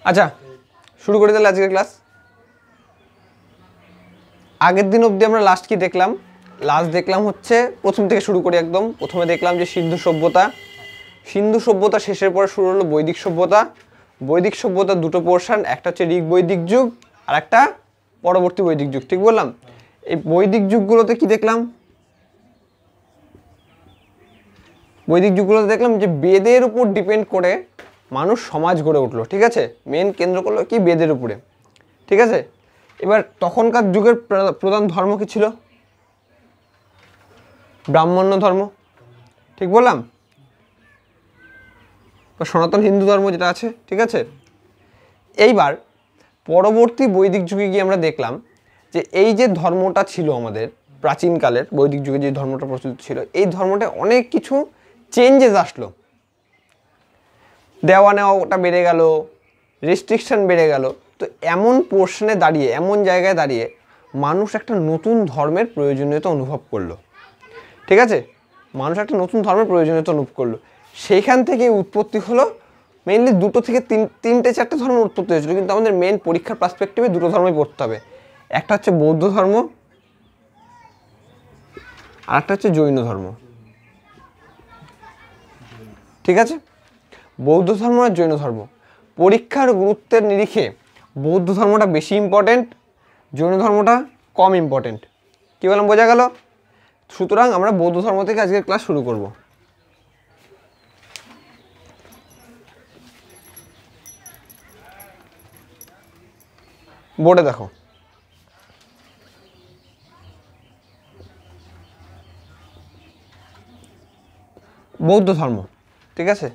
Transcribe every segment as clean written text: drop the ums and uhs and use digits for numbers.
আচ্ছা শুরু করে দিলে আজকের ক্লাস। আগের দিন অবধি আমরা লাস্ট কি দেখলাম? লাস্ট দেখলাম হচ্ছে প্রথম থেকে শুরু করি একদম। প্রথমে দেখলাম যে সিন্ধু সভ্যতা, সিন্ধু সভ্যতা শেষের পরে শুরু হলো বৈদিক সভ্যতা। বৈদিক সভ্যতার দুটো পোর্শন, একটা হচ্ছে ঋগ বৈদিক যুগ আর একটা পরবর্তী বৈদিক যুগ, ঠিক বললাম? এই বৈদিক যুগগুলোতে কি দেখলাম? বৈদিক যুগগুলোতে দেখলাম যে বেদের উপর ডিপেন্ড করে মানুষ সমাজ গড়ে উঠলো, ঠিক আছে? মেন কেন্দ্র করলো কি বেদের উপরে, ঠিক আছে? এবার তখনকার যুগের প্রধান ধর্ম কি ছিল? ব্রাহ্মণ্য ধর্ম, ঠিক বললাম? সনাতন হিন্দু ধর্ম যেটা আছে, ঠিক আছে? এইবার পরবর্তী বৈদিক যুগে গিয়ে আমরা দেখলাম যে এই যে ধর্মটা ছিল আমাদের প্রাচীনকালের বৈদিক যুগে যে ধর্মটা প্রচলিত ছিল, এই ধর্মটা অনেক কিছু চেঞ্জেস আসলো। দেওয়া নেওয়াটা বেড়ে গেল, রেস্ট্রিকশন বেড়ে গেল। তো এমন পোর্শনে দাঁড়িয়ে, এমন জায়গায় দাঁড়িয়ে মানুষ একটা নতুন ধর্মের প্রয়োজনীয়তা অনুভব করলো, ঠিক আছে? মানুষ একটা নতুন ধর্মের প্রয়োজনীয়তা অনুভব করলো। সেইখান থেকে উৎপত্তি হলো মেইনলি দুটো থেকে তিনটে চারটে ধর্মের উৎপত্তি হয়েছিল, কিন্তু আমাদের মেন পরীক্ষার পার্সপেক্টিভে দুটো ধর্মই পড়তে হবে। একটা হচ্ছে বৌদ্ধ ধর্ম আর একটা হচ্ছে জৈন ধর্ম, ঠিক আছে? বৌদ্ধ ধর্ম আর জৈন ধর্ম। পরীক্ষার গুরুত্বের নিরিখে বৌদ্ধ ধর্মটা বেশি ইম্পর্টেন্ট, জৈন ধর্মটা কম ইম্পর্টেন্ট। কী বললাম, বোঝা গেল? সুতরাং আমরা বৌদ্ধ ধর্ম থেকে আজকের ক্লাস শুরু করব। বোর্ডে দেখো, বৌদ্ধ ধর্ম, ঠিক আছে?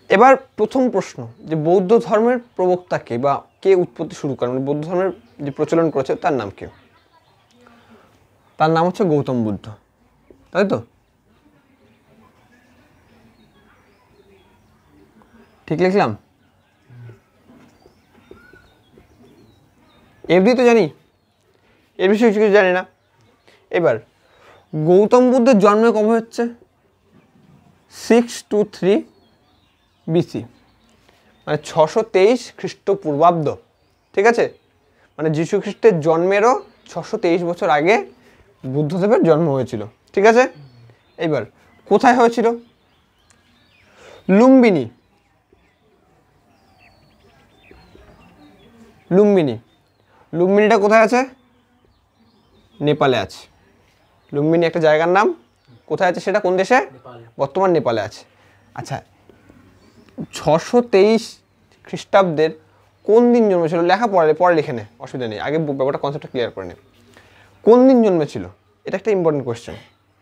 এবার প্রথম প্রশ্ন যে বৌদ্ধ ধর্মের প্রবক্তা কে বা কে উৎপত্তি শুরু করেন, মানে বৌদ্ধ ধর্মের যে প্রচলন করেছে তার নাম কি? তার নাম হচ্ছে গৌতম বুদ্ধ, তাই তো? ঠিক লিখলাম? এমনি তো জানি, এর বিষয়ে কিছু জানি না। এবার গৌতম বুদ্ধের জন্ম কবে হচ্ছে? 623 বিসি, মানে 623 খ্রিস্টপূর্বাব্দ, ঠিক আছে? মানে যীশু খ্রিস্টের জন্মেরও 623 বছর আগে বুদ্ধদেবের জন্ম হয়েছিল, ঠিক আছে? এইবার কোথায় হয়েছিল? লুম্বিনী। লুম্বিনী, লুম্বিনীটা কোথায় আছে? নেপালে আছে। লুম্বিনী একটা জায়গার নাম, কোথায় আছে সেটা? কোন দেশে? বর্তমান নেপালে আছে। আচ্ছা, 623 খ্রিস্টাব্দের কোন দিন জন্মেছিল? লেখা পরে লিখে নে, অসুবিধা নেই, আগে ব্যাপারটা কনসেপ্টটা ক্লিয়ার করে নে। কোন দিন জন্মেছিল? এটা একটা ইম্পর্টেন্ট কোয়েশ্চেন,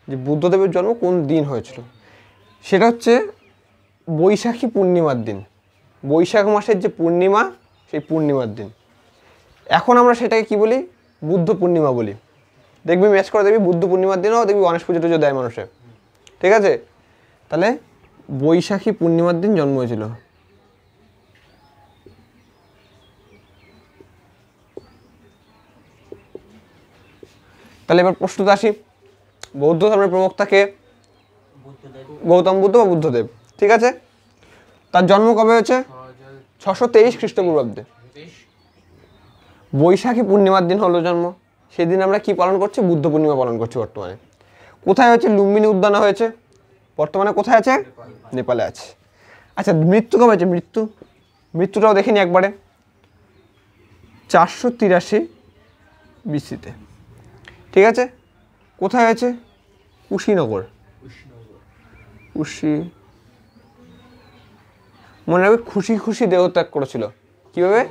যে বুদ্ধদেবের জন্ম কোন দিন হয়েছিল। সেটা হচ্ছে বৈশাখী পূর্ণিমার দিন, বৈশাখ মাসের যে পূর্ণিমা, সেই পূর্ণিমার দিন। এখন আমরা সেটাকে কি বলি? বুদ্ধ পূর্ণিমা বলি। দেখবি ম্যাচ করে দেখবি বুদ্ধ পূর্ণিমার দিনও দেখবি গণেশ পুজো টুজো দেয় মানুষে, ঠিক আছে? তাহলে বৈশাখী পূর্ণিমার দিন জন্ম হয়েছিল। তাহলে এবার প্রশ্নতে আসি, বৌদ্ধ ধর্মের প্রবক্তা কে? গৌতম বুদ্ধ বা বুদ্ধদেব, ঠিক আছে? তার জন্ম কবে হয়েছে? 623 খ্রিস্টপূর্বাব্দে। বৈশাখী পূর্ণিমার দিন হলো জন্ম। সেদিন আমরা কি পালন করছি? বুদ্ধ পূর্ণিমা পালন করছি বর্তমানে। কোথায় হয়েছে? লুম্বিনী উদ্যানে হয়েছে। বর্তমানে কোথায় আছে? নেপালে আছে। আচ্ছা, মৃত্যু কবে হয়েছে? মৃত্যুটাও দেখিনি একবারে। 483 বিসিতে, ঠিক আছে? কোথায় হয়েছে? কুশীনগর। মনে রাখবে, খুশি খুশি দেহত্যাগ করেছিল। কিভাবে?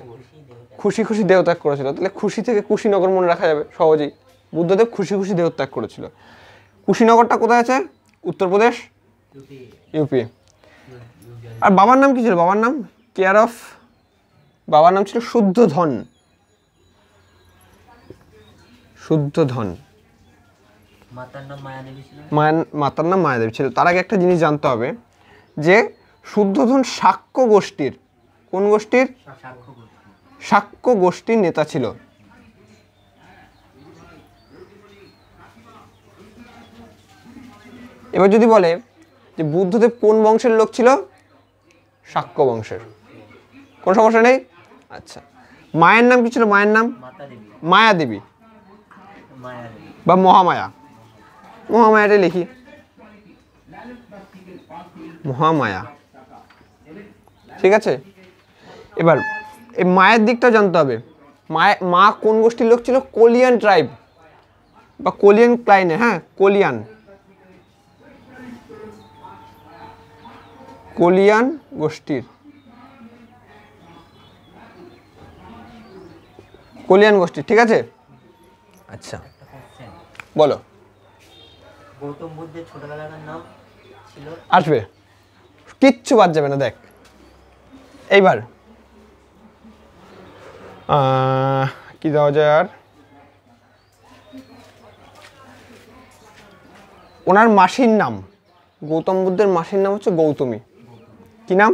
খুশি খুশি দেহত্যাগ করেছিল। তাহলে খুশি থেকে কুশীনগর মনে রাখা যাবে সহজেই। বুদ্ধদেব খুশি খুশি দেহত্যাগ করেছিল। কুশীনগরটা কোথায় আছে? উত্তরপ্রদেশ, ইউপি। আর বাবার নাম কি ছিল? বাবার নাম কেয়ার অফ, বাবার নাম ছিল শুদ্ধোধন। শুদ্ধোধন। মাতার নাম মায়াদেবী ছিল। তার আগে একটা জিনিস জানতে হবে যে শুদ্ধোধন শাক্য গোষ্ঠীর, কোন গোষ্ঠীর? শাক্য গোষ্ঠীর নেতা ছিল। এবার যদি বলে যে বুদ্ধদেব কোন বংশের লোক ছিল? শাক্য বংশের। কোনো সমস্যা নেই। আচ্ছা, মায়ের নাম কি ছিল? মায়ের নাম মায়া দেবী বা মহামায়া। মহামায়াটাই লিখি, মহামায়া। ঠিক আছে, এবার এই মায়ের দিকটাও জানতে হবে। মা কোন গোষ্ঠীর লোক ছিল? কোলিয়ান ট্রাইব বা কোলিয়ান ক্লাইনে। হ্যাঁ, কোলিয়ান গোষ্ঠীর, কোলিয়ান গোষ্ঠী। ঠিক আছে, আচ্ছা বলো। গৌতম বুদ্ধের ছোটবেলার নাম ছিল? আসবে, কিচ্ছু বাদ যাবে না। দেখ এইবার কি দেওয়া যায় আর? ওনার মাসির নাম, গৌতম বুদ্ধের মাসির নাম হচ্ছে গৌতমী। কি নাম?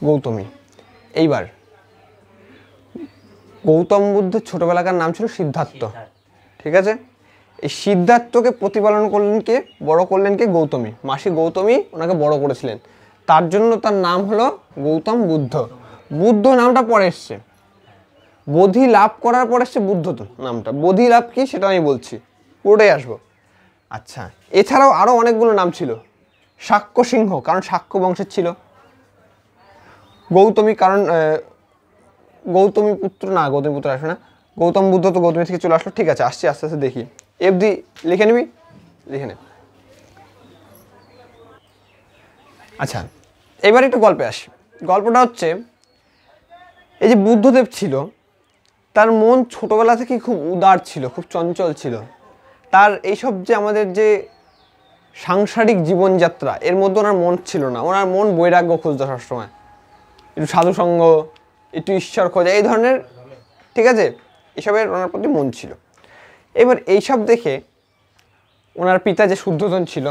গৌতমী। এইবার গৌতম বুদ্ধের ছোটবেলাকার নাম ছিল সিদ্ধার্থ। ঠিক আছে, এই সিদ্ধার্থকে প্রতিপালন করলেন কে? বড় করলেন কে? গৌতমী। মাসি গৌতমী ওনাকে বড় করেছিলেন, তার জন্য তার নাম হলো গৌতম বুদ্ধ। বুদ্ধ নামটা পরে এসছে, বোধি লাভ করার পর এসছে বুদ্ধ তো নামটা। বোধি লাভ কি সেটা আমি বলছি, পুরোটাই আসবো। আচ্ছা, এছাড়াও আরও অনেকগুলো নাম ছিল। শাক্য সিংহ, কারণ শাক্য বংশের ছিল। গৌতমী, কারণ গৌতমী পুত্র না, গৌতমী পুত্র আসবে না, গৌতম বুদ্ধ তো গৌতমী থেকে চলে আসলো। ঠিক আছে, আসছি আস্তে আস্তে দেখি। এফডি লিখে নিবি, লিখে নে। আচ্ছা, এবার একটু গল্পে আসি। গল্পটা হচ্ছে, এই যে বুদ্ধদেব ছিল, তার মন ছোটবেলা থেকে খুব উদার ছিল, খুব চঞ্চল ছিল। তার এইসব যে আমাদের যে সাংসারিক জীবনযাত্রা, এর মধ্যে ওনার মন ছিল না। ওনার মন বৈরাগ্য খুঁজতো সবসময়, একটু সাধুসঙ্গ, একটু ঈশ্বর খোঁজা, এই ধরনের। ঠিক আছে, এসবের ওনার প্রতি মন ছিল। এবার এইসব দেখে ওনার পিতা যে শুদ্ধোধন ছিল,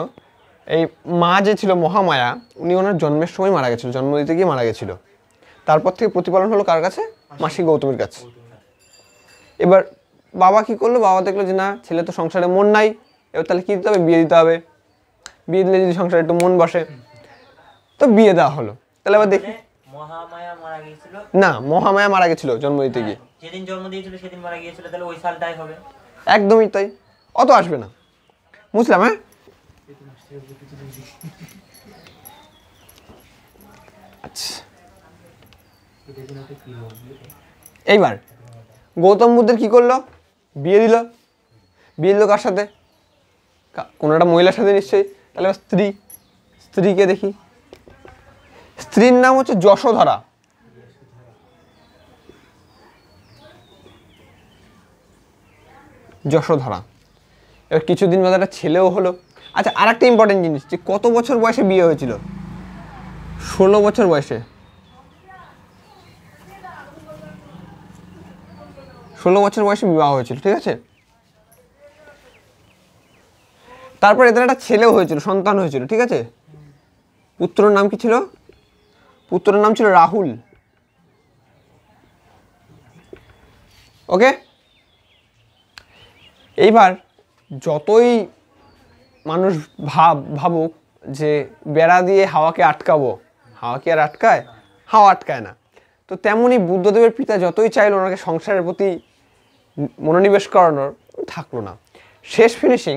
এই মা যে ছিল মহামায়া, উনি ওনার জন্মের সময় মারা গেছিল, জন্ম দিতে গিয়ে মারা গেছিল। তারপর থেকে প্রতিপালন হলো কার কাছে? মাসি গৌতমীর কাছে। এবার বাবা কি করলো? বাবা দেখলো যে না, ছেলে তো সংসারে মন নাই, এবার তাহলে কী দিতে হবে? বিয়ে দিতে হবে। বিয়ে দিলে যদি সংসারে একটু মন বসে, তো বিয়ে দেওয়া হলো। তাহলে এবার দেখি, মহামায়া মারা গিয়েছিল না, মহামায়া মারা গেছিল জন্ম দিতে গিয়ে। যেদিন জন্ম দিয়েছিল সেদিন মারা গিয়েছিল, তাহলে ওই সালটাই হবে। একদমই তাই, অত আসবে না, বুঝলাম। হ্যাঁ, আচ্ছা, এইবার গৌতম বুদ্ধের কি করলো? বিয়ে দিল। বিয়ে দিল কার সাথে? কোনো একটা মহিলার সাথে নিশ্চয়ই। তাহলে স্ত্রীকে দেখি। স্ত্রীর নাম হচ্ছে যশোধরা। যশোধরা। এবার কিছুদিন বাদে একটা ছেলেও হলো। আচ্ছা, আর একটা ইম্পর্টেন্ট জিনিস, যে কত বছর বয়সে বিয়ে হয়েছিল? 16 বছর বয়সে। 16 বছর বয়সে বিবাহ হয়েছিল। ঠিক আছে, তারপর এদের একটা ছেলেও হয়েছিল, সন্তান হয়েছিল। ঠিক আছে, পুত্রর নাম কি ছিল? পুত্রের নাম ছিল রাহুল। ওকে, এইবার যতই মানুষ ভাবুক যে বেড়া দিয়ে হাওয়াকে আটকাবো, হাওয়া কি আর আটকায়? হাওয়া আটকায় না। তো তেমনই বুদ্ধদেবের পিতা যতই চাইলো ওনাকে সংসারের প্রতি মনোনিবেশ করানোর, থাকলো না। শেষ ফিনিশিং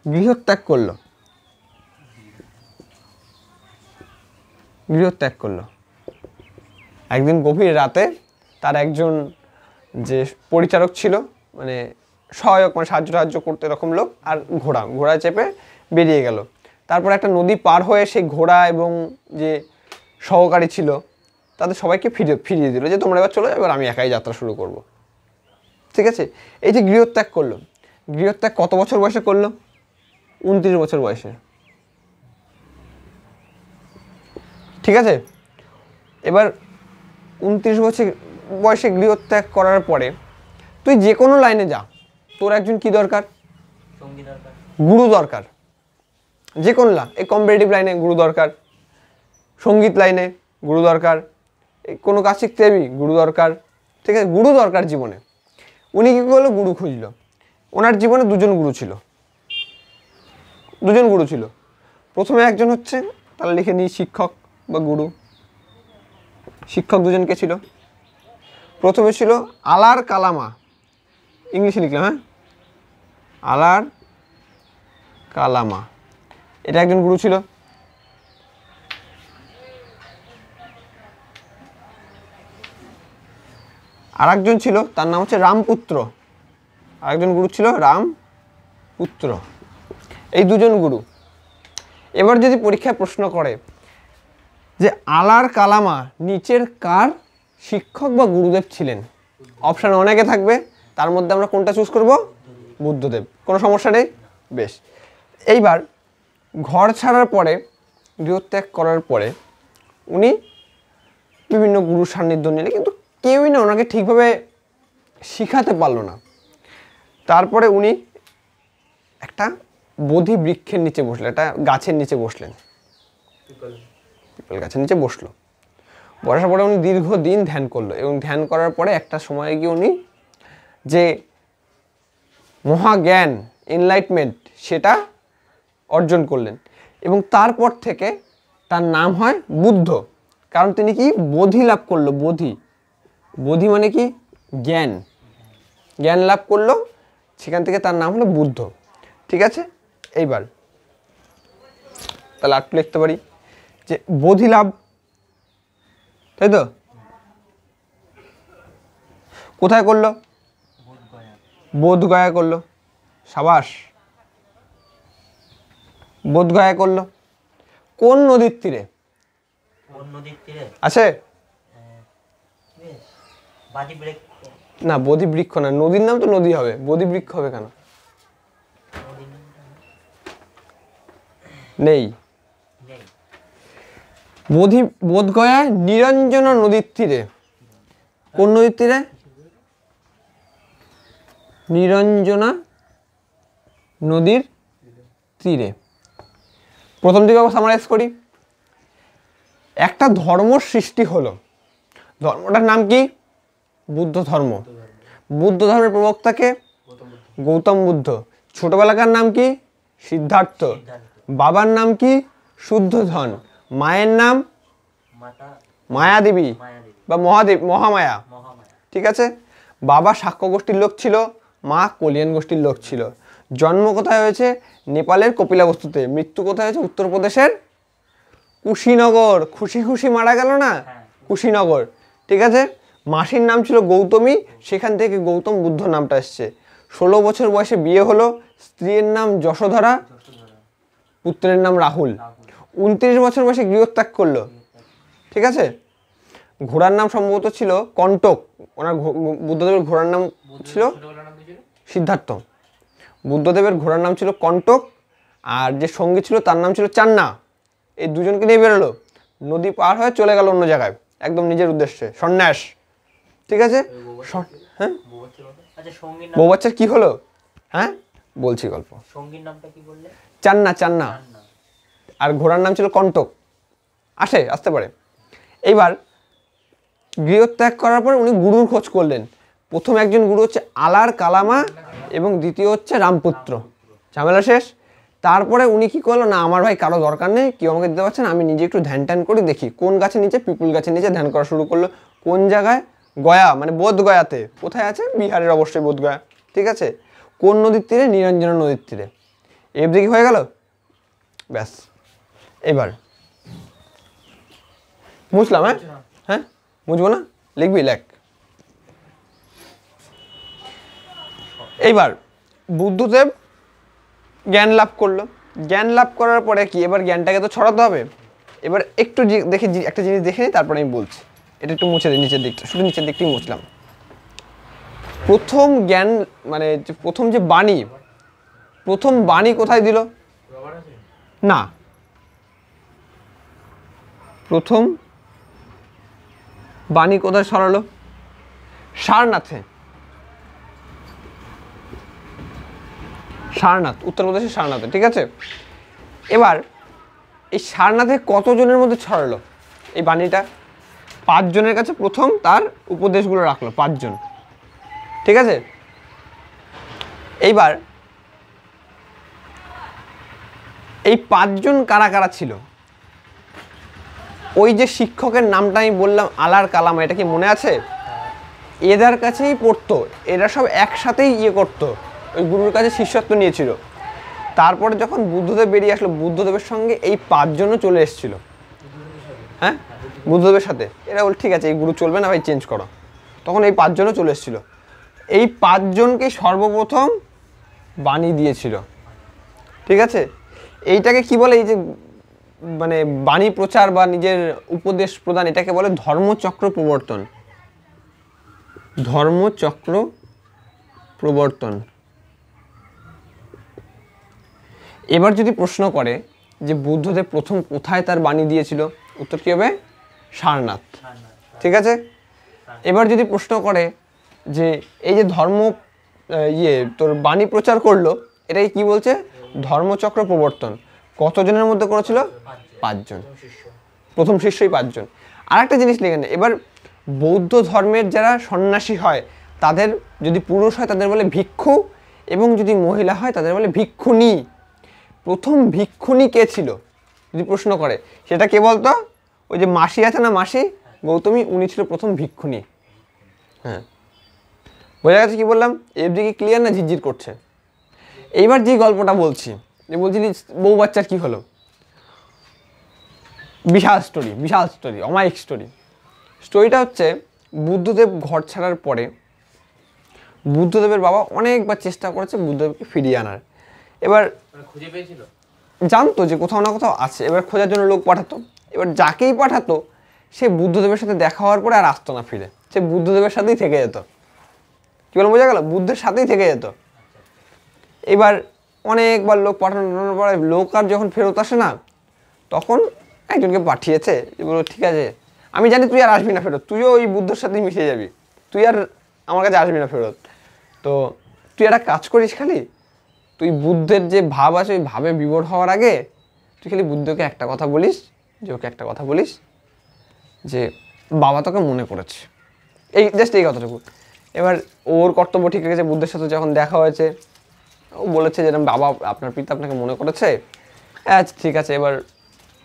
গৃহত্যাগ করলো। গৃহত্যাগ করলো। একদিন গভীর রাতে তার একজন যে পরিচারক ছিল, মানে সহায়ক, মানে সাহায্য করতে এরকম লোক, আর ঘোড়ায় চেপে বেরিয়ে গেল। তারপর একটা নদী পার হয়ে সেই ঘোড়া এবং যে সহকারী ছিল তাদের সবাইকে ফিরিয়ে দিল, যে তোমরা এবার চলো, এবার আমি একাই যাত্রা শুরু করব। ঠিক আছে, এই যে গৃহত্যাগ করলো, গৃহত্যাগ কত বছর বয়সে করলো? 29 বছর বয়সে। ঠিক আছে, এবার 29 বছর বয়সে গৃহত্যাগ করার পরে তুই যে কোনো লাইনে যা, তোর একজন কি দরকার? সঙ্গী দরকার, গুরু দরকার। যে কোনো এই কম্পিটিটিভ লাইনে গুরু দরকার, সঙ্গীত লাইনে গুরু দরকার, কোনো কাজ শিখতে যাবি গুরু দরকার। ঠিক আছে, গুরু দরকার জীবনে। উনি কী করলো? গুরু খুঁজলো। ওনার জীবনে দুজন গুরু ছিল। প্রথমে একজন হচ্ছে তাহলে লিখে নিই শিক্ষক বা গুরু। শিক্ষক দুজনকে ছিল। প্রথমে ছিল আলার কালামা, ইংলিশে লিখলাম, হ্যাঁ, আলার কালামা, এটা একজন গুরু ছিল। আর একজন ছিল, তার নাম হচ্ছে রামপুত্র, আরেকজন গুরু ছিল রামপুত্র। এই দুজন গুরু। এবার যদি পরীক্ষায় প্রশ্ন করে যে আলার কালামা নিচের কার শিক্ষক বা গুরুদেব ছিলেন, অপশান অনেকে থাকবে, তার মধ্যে আমরা কোনটা চুজ করব? বুদ্ধদেব। কোনো সমস্যা নেই, বেশ। এইবার ঘর ছাড়ার পরে, গৃহত্যাগ করার পরে উনি বিভিন্ন গুরুর সান্নিধ্য নিলেন, কিন্তু কেউই না ওনাকে ঠিকভাবে শিখাতে পারলো না। তারপরে উনি একটা বোধি বৃক্ষের নিচে বসলেন, একটা গাছের নিচে বসলেন, পিপল গাছের নিচে বসলো। বসার পরে উনি দীর্ঘদিন ধ্যান করলো, এবং ধ্যান করার পরে একটা সময়ে গিয়ে উনি যে মহাজ্ঞান, এনলাইটমেন্ট, সেটা অর্জন করলেন। এবং তারপর থেকে তার নাম হয় বুদ্ধ, কারণ তিনি কি বোধি লাভ করলো। বোধি, বোধি মানে কি? জ্ঞান, জ্ঞান লাভ করলো, সেখান থেকে তার নাম হলো বুদ্ধ। ঠিক আছে, এইবার তাহলে আরেকটু লিখতে পারি যে বোধি লাভ, তাই তো? কোথায় করলো? বোধগয়া করলো। সাবাস, বোধগয়া করলো। কোন নদীর তীরে? কোন নদীর তীরে? আছে বাজি ব্রেক না, বোধি বৃক্ষ না, নদীর নাম তো নদী হবে, বোধি বৃক্ষ হবে কেন? নেই। বোধগয়ায় নিরঞ্জনা নদীর তীরে। কোন নদীর তীরে? নিরঞ্জনা নদীর তীরে। প্রথম দিকে সামারাইজ করি। একটা ধর্ম সৃষ্টি হলো, ধর্মটার নাম কি? বুদ্ধ ধর্ম। বুদ্ধ ধর্মের প্রবক্তাকে গৌতম বুদ্ধ। ছোটবেলাকার নাম কি? সিদ্ধার্থ। বাবার নাম কি? শুদ্ধোধন। মায়ের নাম মায়াদেবী বা মহামায়া। ঠিক আছে। বাবা শাক্য গোষ্ঠীর লোক ছিল, মা কলিয়ান গোষ্ঠীর লোক ছিল। জন্ম কোথায় হয়েছে? নেপালের কপিলাবস্তুতে। মৃত্যু কোথায় হয়েছে? উত্তরপ্রদেশের কুশীনগর। খুশি খুশি মারা গেল না, কুশীনগর। ঠিক আছে। মাসির নাম ছিল গৌতমী, সেখান থেকে গৌতম বুদ্ধ নামটা এসছে। 16 বছর বয়সে বিয়ে হলো, স্ত্রীর নাম যশোধরা, পুত্রের নাম রাহুল। 29 বছর বয়সে গৃহত্যাগ করলো। ঠিক আছে। ঘোড়ার নাম সম্ভবত ছিল কণ্টক। ওনার বুদ্ধদেবের ঘোড়ার নাম ছিল সিদ্ধার্থ। বুদ্ধদেবের ঘোড়ার নাম ছিল কণ্টক, আর যে সঙ্গী ছিল তার নাম ছিল চান্না। এই দুজনকে নিয়ে বেরোলো, নদী পার হয়ে চলে গেল অন্য জায়গায়, একদম নিজের উদ্দেশ্যে, সন্ন্যাস। ঠিক আছে। হ্যাঁ, বউ বাচ্চার কি হলো? হ্যাঁ, বলছি গল্প। সঙ্গীর নামটা কি বললে? চান্না, চান্না। আর ঘোড়ার নাম ছিল কণ্টক। আসতে পারে। এইবার গৃহত্যাগ করার পর উনি গুরুর খোঁজ করলেন। প্রথম একজন গুরু হচ্ছে আলার কালামা, এবং দ্বিতীয় হচ্ছে রামপুত্র। ঝামেলা শেষ। তারপরে উনি কি করলো না, আমার ভাই কারো দরকার নেই, কেউ আমাকে দিতে পারছে না, আমি নিজে একটু ধ্যান ট্যান করি, দেখি। কোন গাছের নিচে? পিপুল গাছের নিচে ধ্যান করা শুরু করলো। কোন জায়গায়? গয়া, মানে বোধগয়াতে। কোথায় আছে? বিহারের অবশ্যই বোধগয়া। ঠিক আছে। কোন নদীর তীরে? নিরঞ্জনা নদীর তীরে। এবার কি হয়ে গেল? ব্যাস। এবার বুঝলাম। হ্যাঁ হ্যাঁ, বুঝবো না? লিখবি, লেখ। এইবার বুদ্ধদেব জ্ঞান লাভ করলো। জ্ঞান লাভ করার পরে কি, এবার জ্ঞানটাকে তো ছড়াতে হবে। এবার একটু দেখে একটা জিনিস দেখে নিই, তারপরে আমি বলছি। এটা একটু মুছে দিই, নিচের দিকটা, শুধু নিচের দিকটাই মুছলাম। প্রথম জ্ঞান মানে প্রথম যে বাণী, প্রথম বাণী কোথায় দিল? না, প্রথম বাণী কোথায় ছড়ালো? সারনাথে। সারনাথ, উত্তরপ্রদেশের সারনাথে। ঠিক আছে। এবার এই সারনাথে কতজনের মধ্যে ছড়ালো এই বাণীটা? 5 জনের কাছে প্রথম তার উপদেশগুলো রাখলো, 5 জন। ঠিক আছে। এইবার এই 5 জন কারা কারা ছিল? ওই যে শিক্ষকের নামটা আমি বললাম আলার কালামা, এটা কি মনে আছে? এদের কাছেই পড়তো, এরা সব একসাথেই করতো, ওই গুরুর কাছে শিষ্যত্ব নিয়েছিল। তারপরে যখন বুদ্ধদেব বেরিয়ে আসলো, বুদ্ধদেবের সঙ্গে এই 5 জনও চলে এসেছিল। হ্যাঁ, বুদ্ধদেবের সাথে এরা বল ঠিক আছে এই গুরু চলবে না ভাই, চেঞ্জ করো। তখন এই 5 জনও চলে এসেছিল। এই 5 জনকে সর্বপ্রথম বাণী দিয়েছিল, ঠিক আছে? এইটাকে কি বলে, এই যে মানে বাণী প্রচার বা নিজের উপদেশ প্রদান, এটাকে বলে ধর্মচক্র প্রবর্তন। ধর্মচক্র প্রবর্তন। এবার যদি প্রশ্ন করে যে বুদ্ধদেব প্রথম কোথায় তার বাণী দিয়েছিল, উত্তর কী হবে? সারনাথ, ঠিক আছে? এবার যদি প্রশ্ন করে যে এই যে ধর্ম তোর বাণী প্রচার করলো, এটাকে কি বলছে? ধর্মচক্র প্রবর্তন। কতজনের মধ্যে করেছিল? 5 জন। প্রথম শিষ্যই 5 জন। আর একটা জিনিস লিখে নেই, এবার বৌদ্ধ ধর্মের যারা সন্ন্যাসী হয় তাদের যদি পুরুষ হয় তাদের বলে ভিক্ষু, এবং যদি মহিলা হয় তাদের বলে ভিক্ষুণী। প্রথম ভিক্ষুণী কে ছিল যদি প্রশ্ন করে, সেটা কে বলতো? ওই যে মাসি আছে না, মাসি গৌতমী, উনি ছিল প্রথম ভিক্ষুণী। হ্যাঁ, বোঝা গেছে কি বললাম? এর দিকে ক্লিয়ার না ঝিরঝির করছে? এইবার যে গল্পটা বলছি, যে বলছিলি বউ বাচ্চার কি হলো, বিশাল স্টোরি, অমায়িক স্টোরি। স্টোরিটা হচ্ছে বুদ্ধদেব ঘর ছাড়ার পরে বুদ্ধদেবের বাবা অনেকবার চেষ্টা করেছে বুদ্ধদেবকে ফিরিয়ে আনার। এবার খুঁজে পেয়েছিল, জানতো যে কোথাও না কোথাও আছে, এবার খোঁজার জন্য লোক পাঠাতো। এবার যাকেই পাঠাতো সে বুদ্ধদেবের সাথে দেখা হওয়ার পরে আর আসতো না ফিরে, সে বুদ্ধদেবের সাথেই থেকে যেত। কি বলে বোঝা গেল? বুদ্ধের সাথেই থেকে যেত। এবার অনেকবার লোক পাঠানোর পরে লোক আর যখন ফেরত আসে না, তখন একজনকে পাঠিয়েছে যে বলো ঠিক আছে আমি জানি তুই আর আসবি না ফেরত, তুইও ওই বুদ্ধের সাথেই মিশে যাবি, তুই আর আমার কাছে আসবি না ফেরত। তো তুই একটা কাজ করিস, খালি তুই বুদ্ধের যে ভাব আছে ওই ভাবে বিভোর হওয়ার আগে তুই খালি বুদ্ধকে একটা কথা বলিস, যে ওকে একটা কথা বলিস যে বাবা তোকে মনে করেছে, এই জাস্ট এই কথাটুকু। এবার ওর কর্তব্য ঠিক রেখেছে, বুদ্ধের সাথে যখন দেখা হয়েছে ও বলেছে যে বাবা আপনার পিতা আপনাকে মনে করেছে। আচ্ছা ঠিক আছে, এবার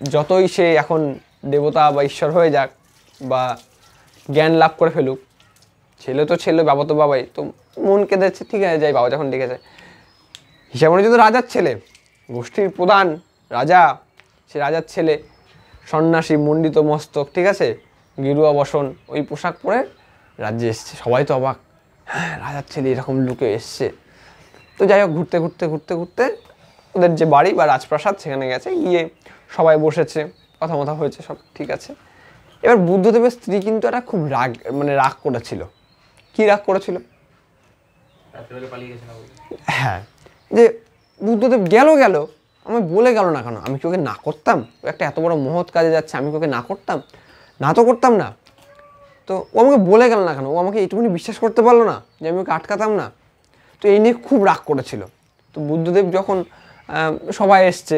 যতই সে এখন দেবতা বা ঈশ্বর হয়ে যাক বা জ্ঞান লাভ করে ফেলুক, ছেলে তো ছেলে, বাবা তো বাবাই, তো মন কেঁদেছে, ঠিক আছে যাই, বাবা যখন ডেকেছে। হিসাব অনুযায়ী তো রাজার ছেলে, গোষ্ঠীর প্রধান রাজা, সে রাজার ছেলে, সন্ন্যাসী, মণ্ডিত মস্তক, ঠিক আছে, গেরুয়া বসন, ওই পোশাক পরে রাজ্যে এসছে। সবাই তো অবাক, হ্যাঁ রাজার ছেলে এরকম লুকে এসছে। তো যাই হোক, ঘুরতে ঘুরতে ঘুরতে ঘুরতে ওদের যে বাড়ি বা রাজপ্রাসাদ সেখানে গেছে, গিয়ে সবাই বসেছে, কথা মথা হয়েছে, সব ঠিক আছে। এবার বুদ্ধদেবের স্ত্রী কিন্তু একটা খুব রাগ করেছিল। কি রাগ করেছিল? রাত্রেবেলা পালিয়ে গেছে না বলে। হ্যাঁ, যে বুদ্ধদেব গেল আমায় বলে গেল না কেন? আমি কি ওকে না করতাম? ও একটা এত বড় মহৎ কাজে যাচ্ছে, আমি কি ওকে না করতাম? না তো করতাম না। তো ও আমাকে বলে গেল না কেন? ও আমাকে এইটুকুনি বিশ্বাস করতে পারলো না যে আমি ওকে আটকাতাম না? তো এই নিয়ে খুব রাগ করেছিল। তো বুদ্ধদেব যখন সবাই এসছে,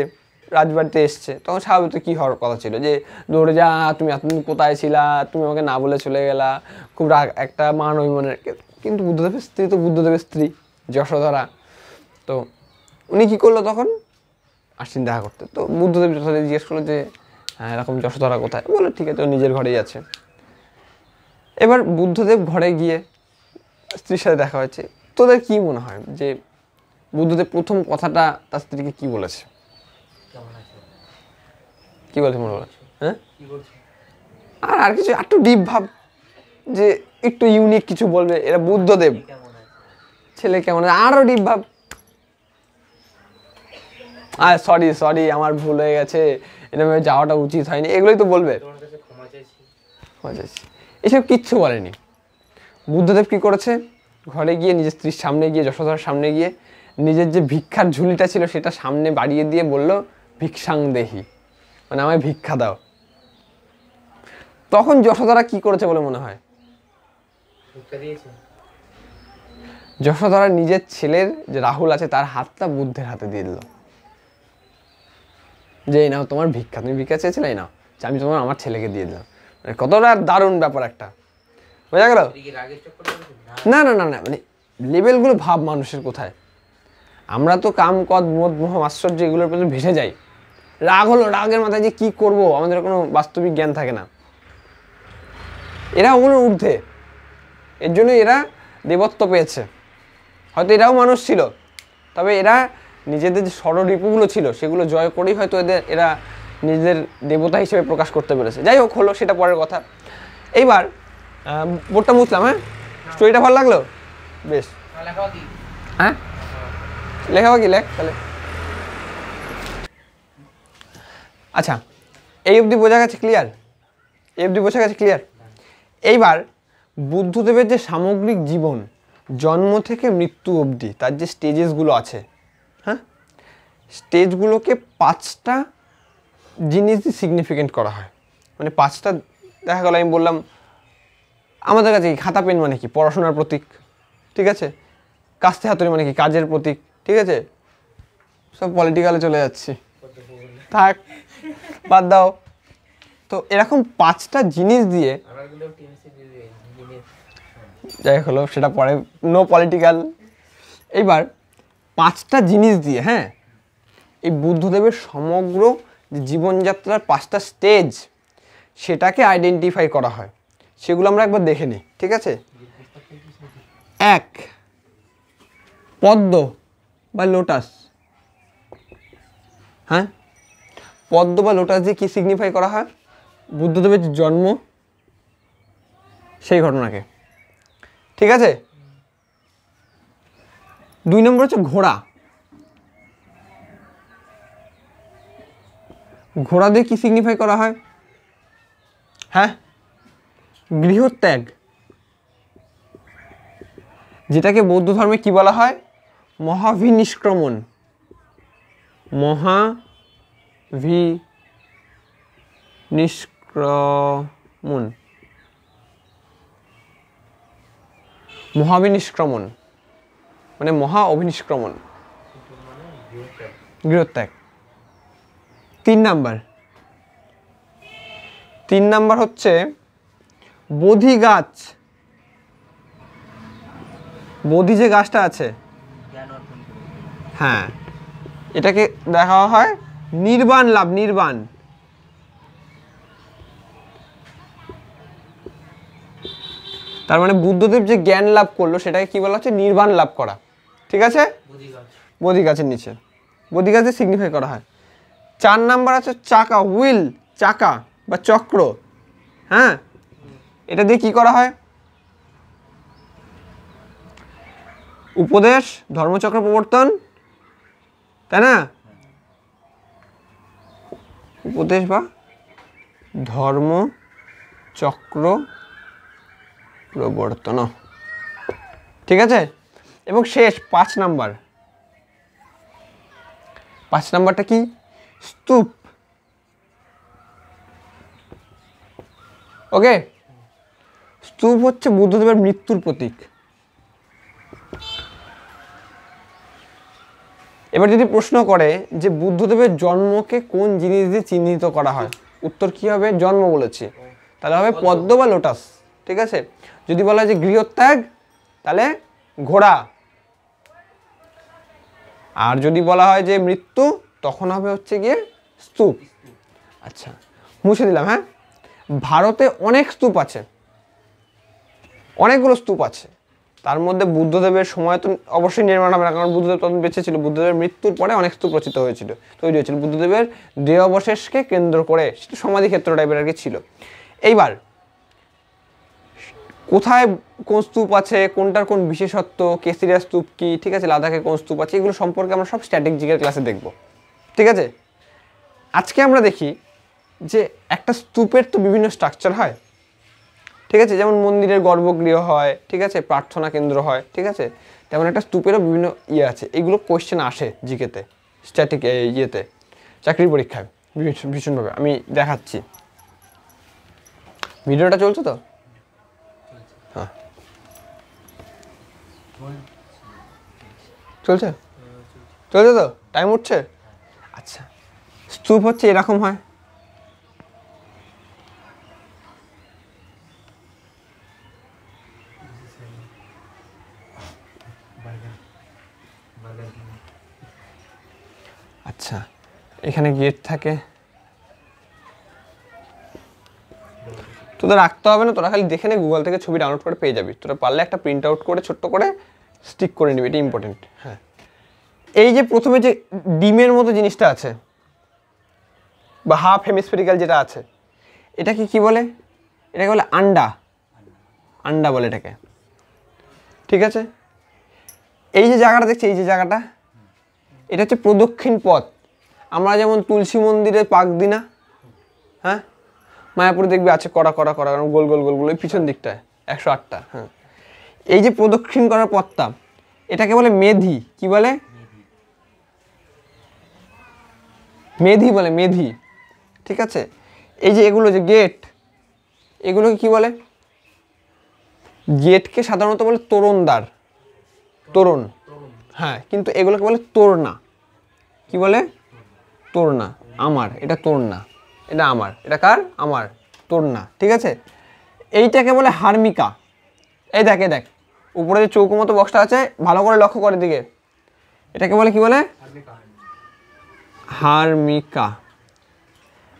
রাজবাড়িতে এসছে, তখন স্বাভাবিক কী হওয়ার কথা ছিল যে দৌড়ে যা, তুমি এতদিন কোথায় ছিলা, তুমি আমাকে না বলে চলে গেলা, খুব রাগ, একটা মান অভিমানের। কিন্তু বুদ্ধদেবের স্ত্রী তো বুদ্ধদেবের স্ত্রী যশোধরা, তো উনি কী করলো তখন আসছেন দেখা করতে। তো বুদ্ধদেব যশোধরা জিজ্ঞেস করলো যে হ্যাঁ এরকম যশোধরা কোথায়? বলে ঠিক আছে ও নিজের ঘরেই আছে। এবার বুদ্ধদেব ঘরে গিয়ে স্ত্রীর সাথে দেখা হয়েছে। তোদের কি মনে হয় যে বুদ্ধদেব প্রথম কথাটা তার স্ত্রীকে কি বলেছে? কি বলেছে মনে বলে? হ্যাঁ, আর কিছু একটু ডিপ ভাব, যে একটু ইউনিক কিছু বলবে, এরা বুদ্ধদেব, ছেলে কেমন, আরো ডিপ ভাব, আর সরি আমার ভুল হয়ে গেছে, এরকম যাওয়াটা উচিত হয়নি, এগুলোই তো বলবে। ক্ষমা চাইছি, এসব কিচ্ছু বলেনি। বুদ্ধদেব কি করেছে? ঘরে গিয়ে নিজের স্ত্রীর সামনে গিয়ে, যশোধরার সামনে গিয়ে নিজের যে ভিক্ষার ঝুলিটা ছিল সেটা সামনে বাড়িয়ে দিয়ে বলল ভিক্ষাং দেহি, মানে আমায় ভিক্ষা দাও। তখন যশোধরা কি করেছে বলে মনে হয়? যশোধরা নিজের ছেলের যে রাহুল আছে তার হাতটা বুদ্ধের হাতে দিয়ে দিল, যে এই নাও তোমার ভিক্ষা, তুমি ভিক্ষা চেয়েছিলে, এই নাও, আমি তোমার আমার ছেলেকে দিয়ে দিলাম। মানে কতটা দারুণ ব্যাপার একটা, বোঝা গেল? না না না না, মানে লেভেলগুলো ভাব মানুষের কোথায়। আমরা তো কাম, কদ, মদ, মোহ, আশ্চর্য এগুলোর প্রতি ভেসে যাই, রাগ হলো, রাগের মাথায় যে কি করব, আমাদের কোনো বাস্তবিক জ্ঞান থাকে না। এরা ওগুলোর ঊর্ধ্বে, এর জন্য এরা দেবত্ব পেয়েছে। হয়তো এরাও মানুষ ছিল, তবে এরা নিজেদের যে ষড়রিপুগুলো ছিল সেগুলো জয় করেই হয়তো এরা নিজেদের দেবতা হিসেবে প্রকাশ করতে পেরেছে। যাই হোক, হলো, সেটা পরের কথা। এইবার বোর্ডটা মুছলাম। হ্যাঁ, স্টোরিটা ভালো লাগলো? বেশ। লেখাও কি? হ্যাঁ, লেখাও কি, লেখ তাহলে। আচ্ছা, এই অবধি বোঝা গেছে? ক্লিয়ার? এই অবধি বোঝা গেছে? ক্লিয়ার? এইবার বুদ্ধদেবের যে সামগ্রিক জীবন, জন্ম থেকে মৃত্যু অবধি তার যে স্টেজেসগুলো আছে, হ্যাঁ, স্টেজগুলোকে 5টা জিনিস দিয়ে সিগনিফিকেন্ট করা হয়। মানে 5টা, দেখা গেল আমি বললাম আমাদের কাছে কি খাতা পেন মানে কি? পড়াশোনার প্রতীক, ঠিক আছে? কাস্তে হাতুড়ি মানে কি? কাজের প্রতীক, ঠিক আছে? সব পলিটিক্যালে চলে যাচ্ছি, থাক, বাদ দাও। তো এরকম 5টা জিনিস দিয়ে, যাই হলো সেটা পরে, নো পলিটিক্যাল। এইবার 5টা জিনিস দিয়ে, হ্যাঁ, এই বুদ্ধদেবের সমগ্র যে জীবনযাত্রার 5টা স্টেজ, সেটাকে আইডেন্টিফাই করা হয়। সেগুলো আমরা একবার দেখে নিই, ঠিক আছে? 1, পদ্ম বা লোটাস। হ্যাঁ, পদ্ম বা লোটাস দিয়ে কি সিগনিফাই করা হয়? বুদ্ধদেবের যে জন্ম, সেই ঘটনাকে, ঠিক আছে? 2 নম্বর হচ্ছে ঘোড়া। ঘোড়া দিয়ে কি সিগনিফাই করা হয়? হ্যাঁ, গৃহত্যাগ, যেটাকে বৌদ্ধ ধর্মে কি বলা হয়? মহাভিনিষ্ক্রমণ। মহাভিনিষ্ক্রমণ, মহাভিনিষ্ক্রমণ মানে মহা অভিনিষ্ক্রমণ, গৃহত্যাগ। 3 নাম্বার হচ্ছে বোধি গাছ। বোধি যে গাছটা আছে, জ্ঞান অর্জন করে। হ্যাঁ, এটাকে দেখা হয় নির্বাণ লাভ, নির্বাণ। তার মানে বুদ্ধদেব যে জ্ঞান লাভ করলো সেটাকে কি বলা হচ্ছে? নির্বাণ লাভ করা, ঠিক আছে? বোধি গাছের নিচে, বোধি গাছে সিগনিফাই করা হয়। 4 নাম্বার আছে চাকা, হুইল, চাকা বা চক্র। হ্যাঁ, এটা দিয়ে কি করা হয়? উপদেশ, ধর্মচক্র প্রবর্তন, তাই না? উপদেশ বা ধর্মচক্র প্রবর্তন, ঠিক আছে? এবং শেষ 5 নাম্বারটা কি? স্তূপ। ওকে, স্তূপ হচ্ছে বুদ্ধদেবের মৃত্যুর প্রতীক। এবার যদি প্রশ্ন করে যে বুদ্ধদেবের জন্মকে কোন জিনিস দিয়ে চিহ্নিত করা হয়, উত্তর কি হবে? জন্ম বলেছি, তাহলে হবে পদ্ম বা লোটাস, ঠিক আছে? যদি বলা হয় যে গৃহত্যাগ, তাহলে ঘোড়া। আর যদি বলা হয় যে মৃত্যু, তখন হবে হচ্ছে গিয়ে স্তূপ। আচ্ছা, মুছে দিলাম। হ্যাঁ, ভারতে অনেক স্তূপ আছে, অনেকগুলো স্তূপ আছে। তার মধ্যে বুদ্ধদেবের সময় তো অবশ্যই নির্মাণ হবে না, কারণ বুদ্ধদেব তখন বেঁচে ছিল। বুদ্ধদেবের মৃত্যুর পরে অনেক স্তূপ রচিত হয়েছিল, তৈরি হয়েছিল বুদ্ধদেবের দেহ অবশেষকে কেন্দ্র করে, সেটা সমাধি ক্ষেত্র টাইপের আর কি ছিল। এইবার কোথায় কোন স্তূপ আছে, কোনটার কোন বিশেষত্ব, কেসিরিয়া স্তূপ কি, ঠিক আছে, লাদাখে কোন স্তূপ আছে, এগুলো সম্পর্কে আমরা সব স্ট্যাটিক জিকের ক্লাসে দেখব, ঠিক আছে? আজকে আমরা দেখি যে একটা স্তূপের তো বিভিন্ন স্ট্রাকচার হয়, ঠিক আছে? যেমন মন্দিরের গর্ভগৃহ হয়, ঠিক আছে, প্রার্থনা কেন্দ্র হয়, ঠিক আছে? তেমন একটা স্তূপেরও বিভিন্ন ইয়ে আছে। এগুলো কোয়েশ্চেন আসে জিকেতে, স্ট্যাটিক ইয়েতে, চাকরির পরীক্ষায় ভীষণভাবে। আমি দেখাচ্ছি, ভিডিওটা চলছে তো? হ্যাঁ, চলছে চলছে তো? টাইম উঠছে? আচ্ছা, স্তূপ হচ্ছে এরকম হয়। আচ্ছা, এখানে গেট থাকে, তোদের রাখতে হবে না, তোরা খালি দেখে নে, গুগল থেকে ছবি ডাউনলোড করে পেয়ে যাবি। তোরা পারলে একটা প্রিন্ট আউট করে ছোট্ট করে স্টিক করে নিবি, এটা ইম্পর্টেন্ট। হ্যাঁ, এই যে প্রথমে যে ডিমের মতো জিনিসটা আছে বা হাফ হেমিস্ফেরিক্যাল যেটা আছে, এটাকে কি বলে? এটাকে বলে আন্ডা, আন্ডা বলে এটাকে, ঠিক আছে? এই যে জায়গাটা দেখছি, এই যে জায়গাটা, এটা হচ্ছে প্রদক্ষিণ পথ। আমরা যেমন তুলসী মন্দিরে পাক দিই না, হ্যাঁ, মায়াপুরে দেখবি আছে করা করা করা গোল গোল গোল গোল, ওই পিছন দিকটায় 108টা। হ্যাঁ, এই যে প্রদক্ষিণ করার পথটা, এটাকে বলে মেধি। কি বলে? মেধি বলে, মেধি, ঠিক আছে? এই যে এগুলো যে গেট, এগুলোকে কি বলে? গেটকে সাধারণত বলে তোরণদ্বার, তোরণ, হ্যাঁ, কিন্তু এগুলোকে বলে তোরনা। কি বলে? তোরনা। আমার, এটা তোরনা, এটা আমার, এটা কার? আমার, তোরনা, ঠিক আছে? এইটাকে বলে হার্মিকা। এই দেখ, এই দেখ, উপরে যে চৌকো মতো বক্সটা আছে, ভালো করে লক্ষ্য করে দিকে, এটাকে বলে কি বলে? হার্মিকা।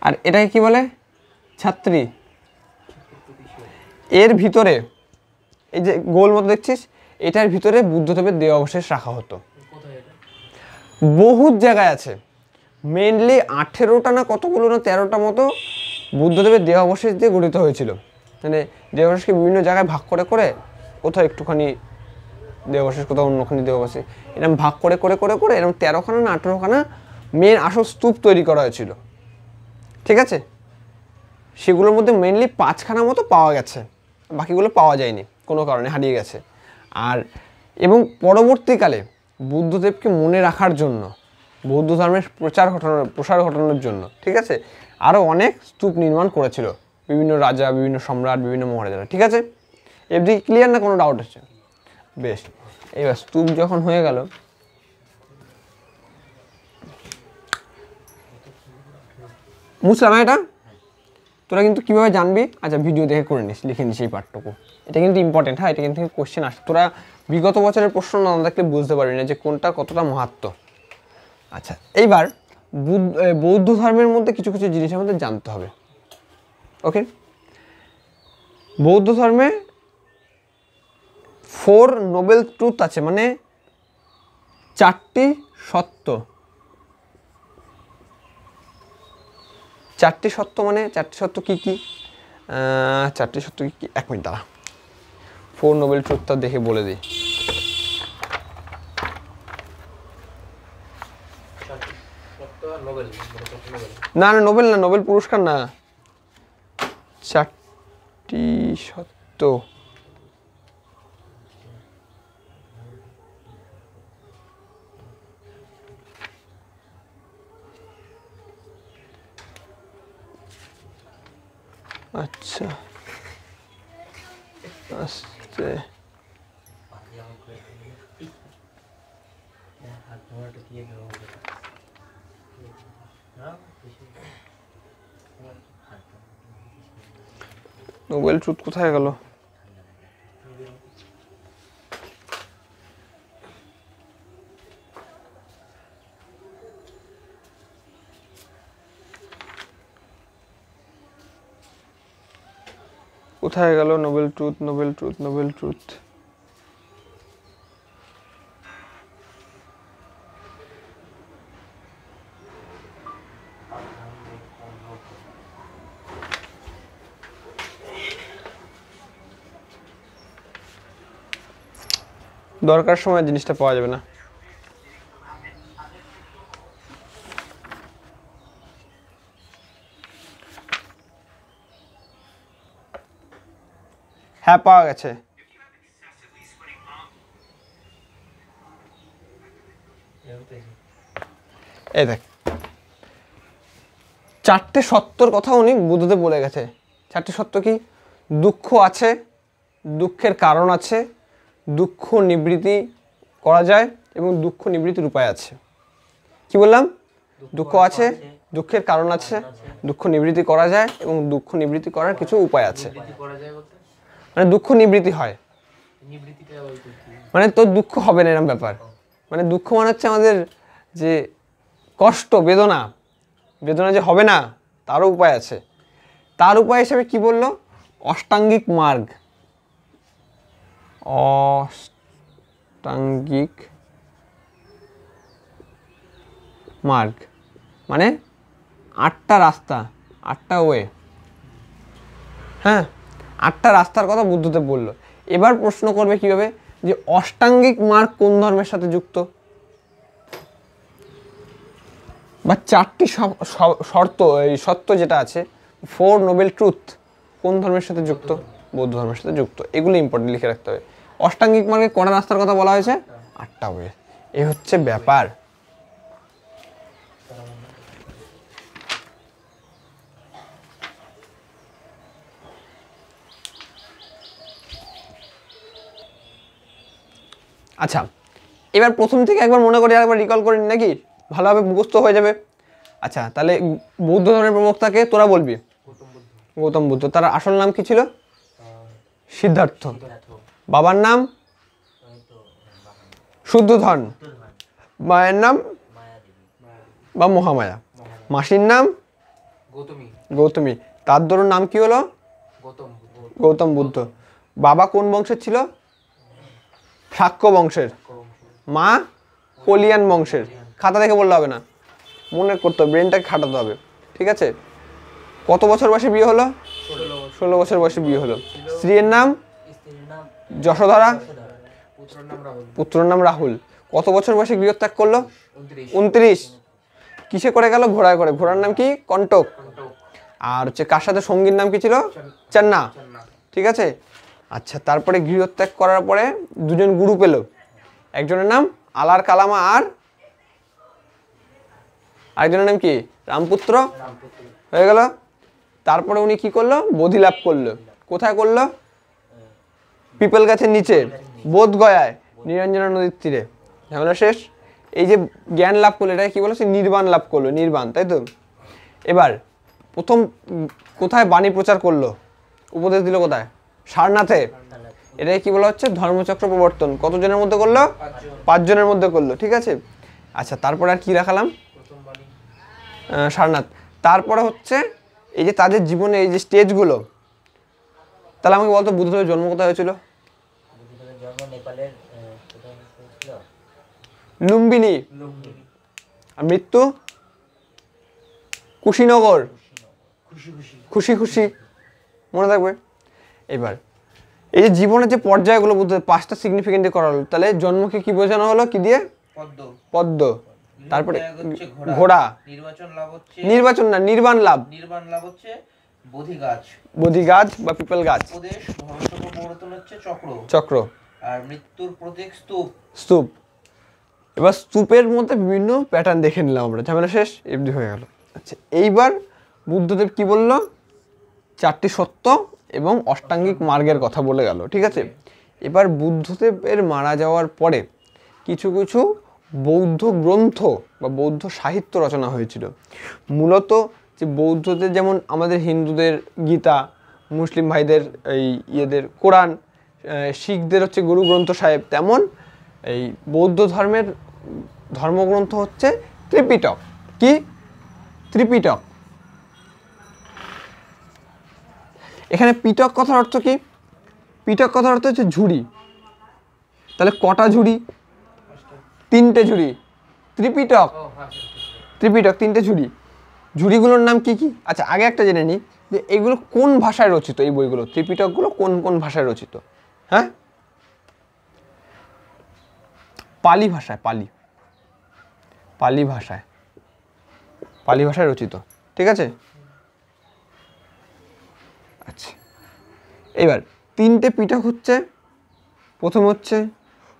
আর এটাকে কি বলে? ছাত্রী। এর ভিতরে এই যে গোল মতো দেখছিস, এটার ভিতরে বুদ্ধদেবের দেহাবশেষ রাখা হতো। বহুত জায়গায় আছে, মেনলি 18টা না কতগুলো না 13টা মতো বুদ্ধদেবের দেহাবশেষ দিয়ে গঠিত হয়েছিল। মানে দেহাবশেষকে বিভিন্ন জায়গায় ভাগ করে করে, কোথাও একটুখানি দেহাবশেষ, কোথাও অন্যখানি দেহাবশেষ, এরকম ভাগ করে করে করে করে এরকম 13খানা না 18খানা মেন আসল স্তূপ তৈরি করা হয়েছিল, ঠিক আছে? সেগুলোর মধ্যে মেনলি 5খানা মতো পাওয়া গেছে, বাকিগুলো পাওয়া যায়নি, কোনো কারণে হারিয়ে গেছে। আর এবং পরবর্তীকালে বুদ্ধদেবকে মনে রাখার জন্য, বৌদ্ধ ধর্মের প্রসার ঘটানোর জন্য, ঠিক আছে, আরও অনেক স্তূপ নির্মাণ করেছিল বিভিন্ন রাজা, বিভিন্ন সম্রাট, বিভিন্ন মহারাজারা, ঠিক আছে? এদিকে ক্লিয়ার না? কোনো ডাউট আছে? বেশ, এবার স্তূপ যখন হয়ে গেল, বুঝলাম এটা? তোরা কিন্তু কীভাবে জানবি? আচ্ছা, ভিডিও দেখে করে নিস, লিখে নিস এই পার্টটুকু, এটা কিন্তু ইম্পর্টেন্ট। হ্যাঁ, এটা কিন্তু কোশ্চেন আসে, তোরা বিগত বছরের প্রশ্ন না দেখলে বুঝতে পারবি না যে কোনটা কতটা মাহাত্ম্য। আচ্ছা, এইবার বৌদ্ধ ধর্মের মধ্যে কিছু কিছু জিনিস আমাদের জানতে হবে, ওকে? বৌদ্ধ ধর্মে 4 নোবেল ট্রুথ আছে, মানে 4টি সত্য। 4টি সত্য মানে 4টি সত্য কি কি? 4টি সত্য কি কি? 1 মিনিট দাঁড়া, 4 নোবেল ট্রুথটা দেখে বলে দিই। না না, নোবেল না, নোবেল পুরস্কার না, 4টি সত্য। আচ্ছা, আস্তে, নোবেল ট্রুথ কোথায় গেল? কোথায় গেল Nobel truth? Nobel truth, Nobel truth, দরকার সময় জিনিসটা পাওয়া যাবে না। হ্যাঁ, পাওয়া গেছে। এই দেখ, 4টে সত্যর কথা উনি বুদ্ধদেব বলে গেছে। 4টে সত্য কি? দুঃখ আছে, দুঃখের কারণ আছে, দুঃখ নিবৃত্তি করা যায় এবং দুঃখ নিবৃত্তির উপায় আছে। কি বললাম? দুঃখ আছে, দুঃখের কারণ আছে, দুঃখ নিবৃত্তি করা যায় এবং দুঃখ নিবৃত্তি করার কিছু উপায় আছে। মানে দুঃখ নিবৃত্তি হয়, মানে তোর দুঃখ হবে না এরকম ব্যাপার। মানে দুঃখ মানে হচ্ছে আমাদের যে কষ্ট, বেদনা, বেদনা যে হবে না তারও উপায় আছে। তার উপায় হিসেবে কি বললো? অষ্টাঙ্গিক মার্গ। অষ্টাঙ্গিক মার্গ মানে 8টা রাস্তা, 8টা ওয়ে। হ্যাঁ, 8টা রাস্তার কথা বুদ্ধদেব বলল। এবার প্রশ্ন করবে কিভাবে যে অষ্টাঙ্গিক মার্গ কোন ধর্মের সাথে যুক্ত, বা 4টি শর্ত, এই সত্য যেটা আছে 4 নোবেল ট্রুথ কোন ধর্মের সাথে যুক্ত? বৌদ্ধ ধর্মের সাথে যুক্ত। এগুলো ইম্পর্টেন্ট লিখে রাখতে হবে। অষ্টাঙ্গিক মার্গে কটা রাস্তার কথা বলা হয়েছে? 8টা ওয়ে। এই হচ্ছে ব্যাপার। আচ্ছা, এবার প্রথম থেকে একবার মনে করি, একবার রিকল করে নি নাকি, ভালোভাবে মুখস্থ হয়ে যাবে। আচ্ছা, তাহলে বৌদ্ধ ধর্মের প্রবক্তাকে তোরা বলবি গৌতম বুদ্ধ। তার আসল নাম কি ছিল? সিদ্ধার্থ। বাবার নাম শুদ্ধোধন, মায়ের নাম বা মহামায়া, মাসির নাম গৌতমী। তার দরুন নাম কি হলো? গৌতম বুদ্ধ। বাবা কোন বংশের ছিল? শাক্য বংশের। মা কলিয়ান বংশের। খাতা দেখে বললে হবে না, মনে করতে হবে, ব্রেনটাকে খাটাতে হবে। ঠিক আছে? কত বছর বয়সে বিয়ে হলো? 16 বছর বয়সে বিয়ে হলো। স্ত্রীর নাম যশোধরা, পুত্রের নাম রাহুল। কত বছর বয়সে গৃহত্যাগ করলো? 29। কিসে করে গেল? ঘোড়ায় করে। ঘোড়ার নাম কি? কণ্টক। আর হচ্ছে কার সাথে সঙ্গীর নাম কি ছিল? চান্না। ঠিক আছে? আচ্ছা, তারপরে গৃহত্যাগ করার পরে দুজন গুরু পেল। একজনের নাম আলার কালামা, আর আরেকজনের নাম কি? রামপুত্র। হয়ে গেল। তারপরে উনি কি করলো? বোধি লাভ করলো। কোথায় করলো? পিপল গাছের নিচে, বোধগয়ায়, নিরঞ্জনা নদীর তীরে। ঝামেলা শেষ। এই যে জ্ঞান লাভ করলো, এটাকে কি বলো? সে নির্বাণ লাভ করলো। নির্বাণ, তাই তো? এবার প্রথম কোথায় বাণী প্রচার করলো? উপদেশ দিল কোথায়? সারনাথে। এটাকে কি বলা হচ্ছে? ধর্মচক্র প্রবর্তন। কতজনের মধ্যে করলো? 5 জনের মধ্যে করলো। ঠিক আছে? আচ্ছা, তারপরে আর কি রাখালাম? সারনাথ। তারপরে হচ্ছে এই যে তাদের জীবনে এই যে স্টেজগুলো, তাহলে আমাকে বলতো বুদ্ধদেবের জন্ম কোথায় হয়েছিল? বুদ্ধদেবের জন্ম নেপালের কোথায় হয়েছিল? লুম্বিনী। আর মৃত্যু? কুশীনগর। খুশি খুশি, মনে থাকবে। এবার এই যে জীবনের যে পর্যায়গুলো বুদ্ধদেব 5টা সিগনিফিকেন্টে করা হলো, তাহলে জন্মকে কি বোঝানো হলো? কি দিয়ে? পদ্ম। তারপরে ঘোড়া। নির্বাচন না, নির্বাণ লাভ। হচ্ছে বোধি গাছ। বোধি গাছ বা পিপল গাছ। উপদেশ ধর্মচক্র প্রবর্তন হচ্ছে চক্র। চক্র। আর মৃত্যুর প্রতীক স্তূপ। স্তূপ। এবার স্তূপের মধ্যে বিভিন্ন প্যাটার্ন দেখে নিলাম আমরা। ঝামেলা শেষ, এমনি হয়ে গেল। আচ্ছা, এইবার বুদ্ধদেব কি বলল? 4টি সত্য এবং অষ্টাঙ্গিক মার্গের কথা বলে গেল। ঠিক আছে? এবার বুদ্ধদেবের মারা যাওয়ার পরে কিছু কিছু বৌদ্ধ গ্রন্থ বা বৌদ্ধ সাহিত্য রচনা হয়েছিল। মূলত যে বৌদ্ধদের, যেমন আমাদের হিন্দুদের গীতা, মুসলিম ভাইদের এই ইয়েদের কোরআন, শিখদের হচ্ছে গুরু গ্রন্থ সাহেব, তেমন এই বৌদ্ধ ধর্মের ধর্মগ্রন্থ হচ্ছে ত্রিপিটক। কি? ত্রিপিটক। এখানে পিটক কথার অর্থ কি? পিটক কথার অর্থ হচ্ছে ঝুড়ি। তাহলে কটা ঝুড়ি? 3টে ঝুড়ি। ত্রিপিটক। ত্রিপিটক 3টে ঝুড়ি। ঝুড়িগুলোর নাম কি কি? আচ্ছা, আগে একটা জেনে নিই যে এগুলো কোন ভাষায় রচিত। এই বইগুলো, ত্রিপিটকগুলো কোন কোন ভাষায় রচিত? হ্যাঁ, পালি ভাষায়। পালি ভাষায় রচিত। ঠিক আছে? আচ্ছা, এবার 3টে পিটক হচ্ছে, প্রথম হচ্ছে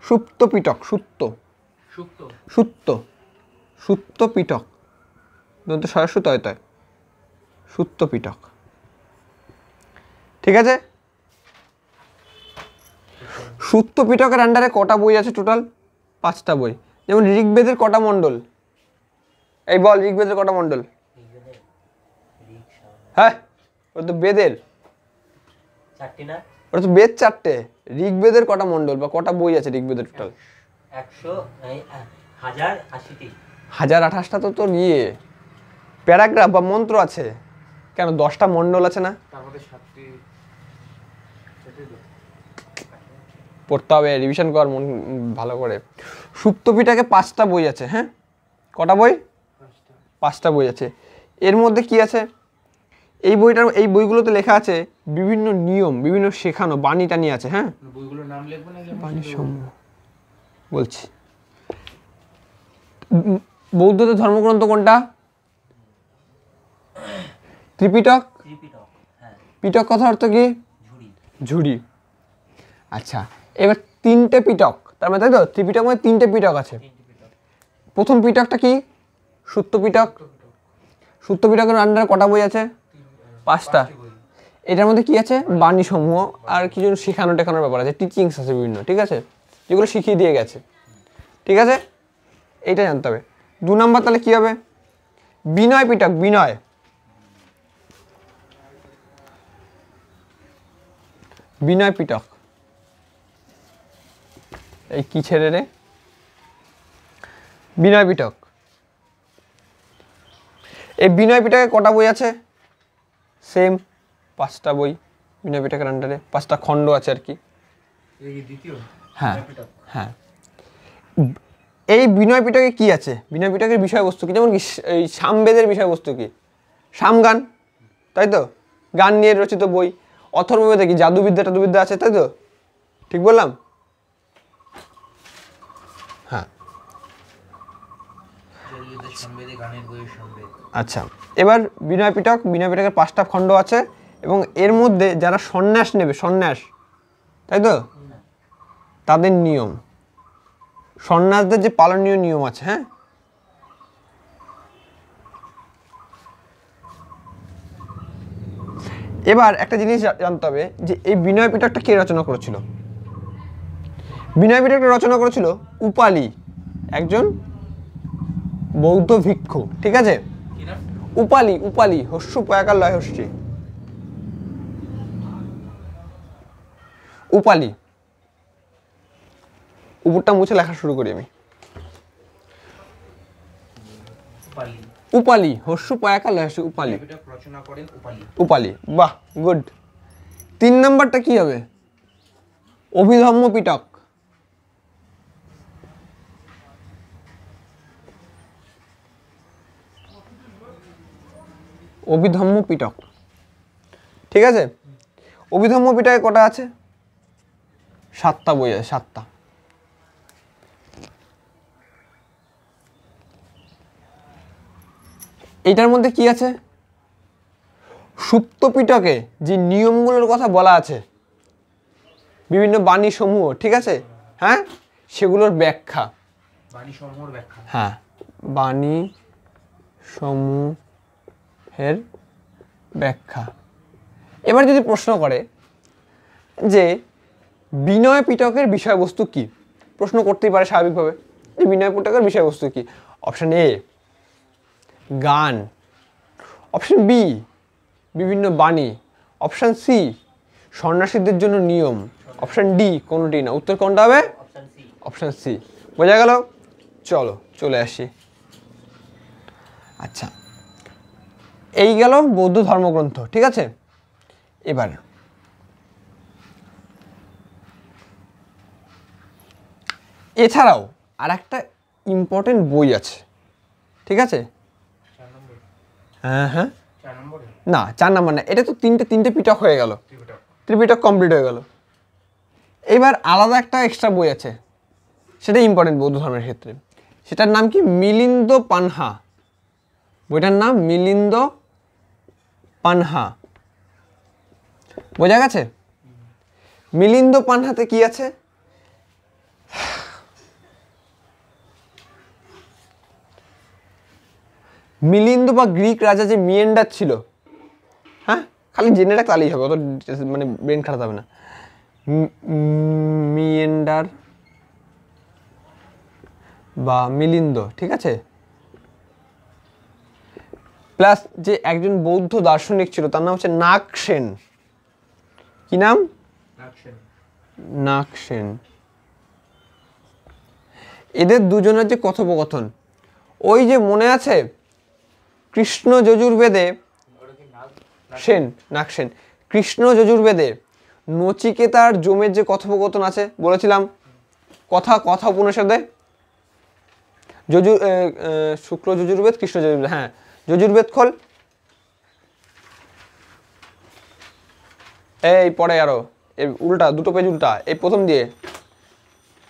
সুপ্ত পিটক। সুপ্ত পিটক, দন্ত সরস্বতী তয় তয়, সুপ্ত পিটক। ঠিক আছে? সুপ্ত পিটকের আন্ডারে কটা বই আছে টোটাল? 5টা বই। যেমন ঋগ্বেদের কটা মণ্ডল? এই বল, ঋগ্বেদের কটা মণ্ডল? হ্যাঁ, ওটা তো বেদের। 4টি না? ওটা তো বেদ 4টে। ঋগ্বেদের কটা মণ্ডল বা কটা বই আছে ঋগ্বেদের টোটাল? 1080টি। 1028টা তো তোর ইয়ে প্যারাগ্রাফ বা মন্ত্র আছে কেন? 10টা মণ্ডল আছে না? তার মধ্যে 7টি সেটাই তো। পড়তে হবে, রিভিশন কর মন ভালো করে। সুপ্ত পিটকে 5টা বই আছে। হ্যাঁ, কটা বই? 5টা বই আছে। এর মধ্যে কি আছে? এই বইগুলোতে লেখা আছে বিভিন্ন নিয়ম, বিভিন্ন শেখানো বাণী টানি আছে। হ্যাঁ, বইগুলোর নাম লিখবে না? বাণী সমূহ বলছি। বৌদ্ধদের ধর্মগ্রন্থ কোনটা? ত্রিপিটক। ত্রিপিটক, হ্যাঁ। পিটক কথার অর্থ কি? ঝুড়ি। ঝুড়ি। আচ্ছা, এবার 3টে পিটক, তার মানে তাই তো? ত্রিপিটক মানে 3টে পিটক আছে। 3টি পিটক। প্রথম পিটকটা কি? সুত্ত পিটক। সুত্ত পিটকের আন্ডারে কটা বই আছে? 5টা। এটার মধ্যে কি আছে? বাণী সমূহ আর কিছু শেখানো টেখানোর ব্যাপার আছে, টিচিংস আছে বিভিন্ন, ঠিক আছে, যেগুলো শিখিয়ে দিয়ে গেছে। ঠিক আছে, এইটা জানতে হবে। 2 নম্বর তাহলে কি হবে? বিনয় পিটক। বিনয়, বিনয় পিটক। এই কি ছেড়ে রে? বিনয় পিটক। এই বিনয় পিটকে কটা বই আছে? সেম 5টা বই বিনয় পিটকের আন্ডারে, 5টা খণ্ড আছে আর কি। এই কি দ্বিতীয়? হ্যাঁ হ্যাঁ। এই বিনয় পিটকে কি আছে? বিনয় পিটকের বিষয়বস্তু কি? যেমন কি এই সামবেদের বিষয়বস্তু কি? সামগান, তাই তো? গান নিয়ে রচিত বই। অথর্ববেদে কি জাদুবিদ্যা টাদুবিদ্যা আছে, তাই তো? ঠিক বললাম? হ্যাঁ। জলবিদ্যা সম্বেদে, গানের বইয়ের সম্বেদ। আচ্ছা, এবার বিনয় পিটক। বিনয় পিটকের 5টা খণ্ড আছে এবং এর মধ্যে যারা সন্ন্যাস নেবে, সন্ন্যাস, তাই তো, তাদের নিয়ম, সন্ন্যাসদের যে পালনীয় নিয়ম আছে। হ্যাঁ, এবার একটা জিনিস জানতে হবে যে এই বিনয় পিটকটা কে রচনা করেছিল? বিনয় পিটকটা রচনা করেছিল উপালি, একজন বৌদ্ধ ভিক্ষু। ঠিক আছে, কি নাম? উপালি। উপালি, হস্যু পয়াকার লয় হস্যি। উপালি। উপরটা মুছে লেখা শুরু করি আমি। উপালি। উপালি, হস্যু পয়াকার লয় হস্যি, উপালি। ত্রিপিটক রচনা করেন উপালি। উপালি, বাহ, গুড। 3 নম্বরটা কি হবে? অভিধম্ম পিটক। অভিধম্ম পিটক, ঠিক আছে। অভিধম্ম পিটকে কটা আছে? 7টা বই আছে, 7টা। এইটার মধ্যে কি আছে? সুপ্ত পিটকে যে নিয়মগুলোর কথা বলা আছে, বিভিন্ন বাণী সমূহ, ঠিক আছে, হ্যাঁ, সেগুলোর ব্যাখ্যা। বাণী সমূহের ব্যাখ্যা। হ্যাঁ, বাণী সমূহের ব্যাখ্যা। এবার যদি প্রশ্ন করে যে বিনয় পিটকের বিষয়বস্তু কি, প্রশ্ন করতেই পারে স্বাভাবিকভাবে যে বিনয় পিটকের বিষয়বস্তু কি। অপশন এ গান, অপশন বি বিভিন্ন বাণী, অপশন সি সন্ন্যাসীদের জন্য নিয়ম, অপশন ডি কোনোটি না। উত্তর কোনটা হবে? Option C. Option C. বোঝা গেল? চলো চলে আসি। আচ্ছা, এই গেল বৌদ্ধ ধর্মগ্রন্থ, ঠিক আছে। এবার এছাড়াও আর একটা ইম্পর্টেন্ট বই আছে, ঠিক আছে। 4 নম্বর? হ্যাঁ হ্যাঁ, 4 নম্বরে? না 4 নাম্বার না, এটা তো তিনটে পিটক হয়ে গেল, ত্রিপিটক। ত্রিপিটক কমপ্লিট হয়ে গেল। এবার আলাদা একটা এক্সট্রা বই আছে, সেটা ইম্পর্টেন্ট বৌদ্ধ ধর্মের ক্ষেত্রে। সেটার নাম কি? মিলিন্দ পানহা। বইটার নাম মিলিন্দ পানহা। বোঝা গেছে? মিলিন্দ পানহাতে কি আছে? মিলিন্দ বা গ্রিক রাজা যে মিয়েন্ডার ছিল, হ্যাঁ, খালি জেনে রাখ তাহলেই হবে, অত মানে ব্রেন খারাপ হবে না। মিয়েন্ডার বা মিলিন্দ, ঠিক আছে, প্লাস যে একজন বৌদ্ধ দার্শনিক ছিল তার নাম হচ্ছে নাগসেন। কি নাম? নাগসেন। নাগসেন। এদের দুজনের যে কথোপকথন, ওই যে মনে আছে কৃষ্ণ যজুর্বেদে সেন নাগসেন কৃষ্ণ যজুর্বেদে নচিকেতার যমের যে কথোপকথন আছে বলেছিলাম, কথা উপনিষদে শুক্ল যজুর্বেদ কৃষ্ণ যজুর্বেদ, হ্যাঁ যজুর্বেদ খোল। এই পরে আরো এই উল্টা, দুটো পেজ উল্টা, এই প্রথম দিয়ে,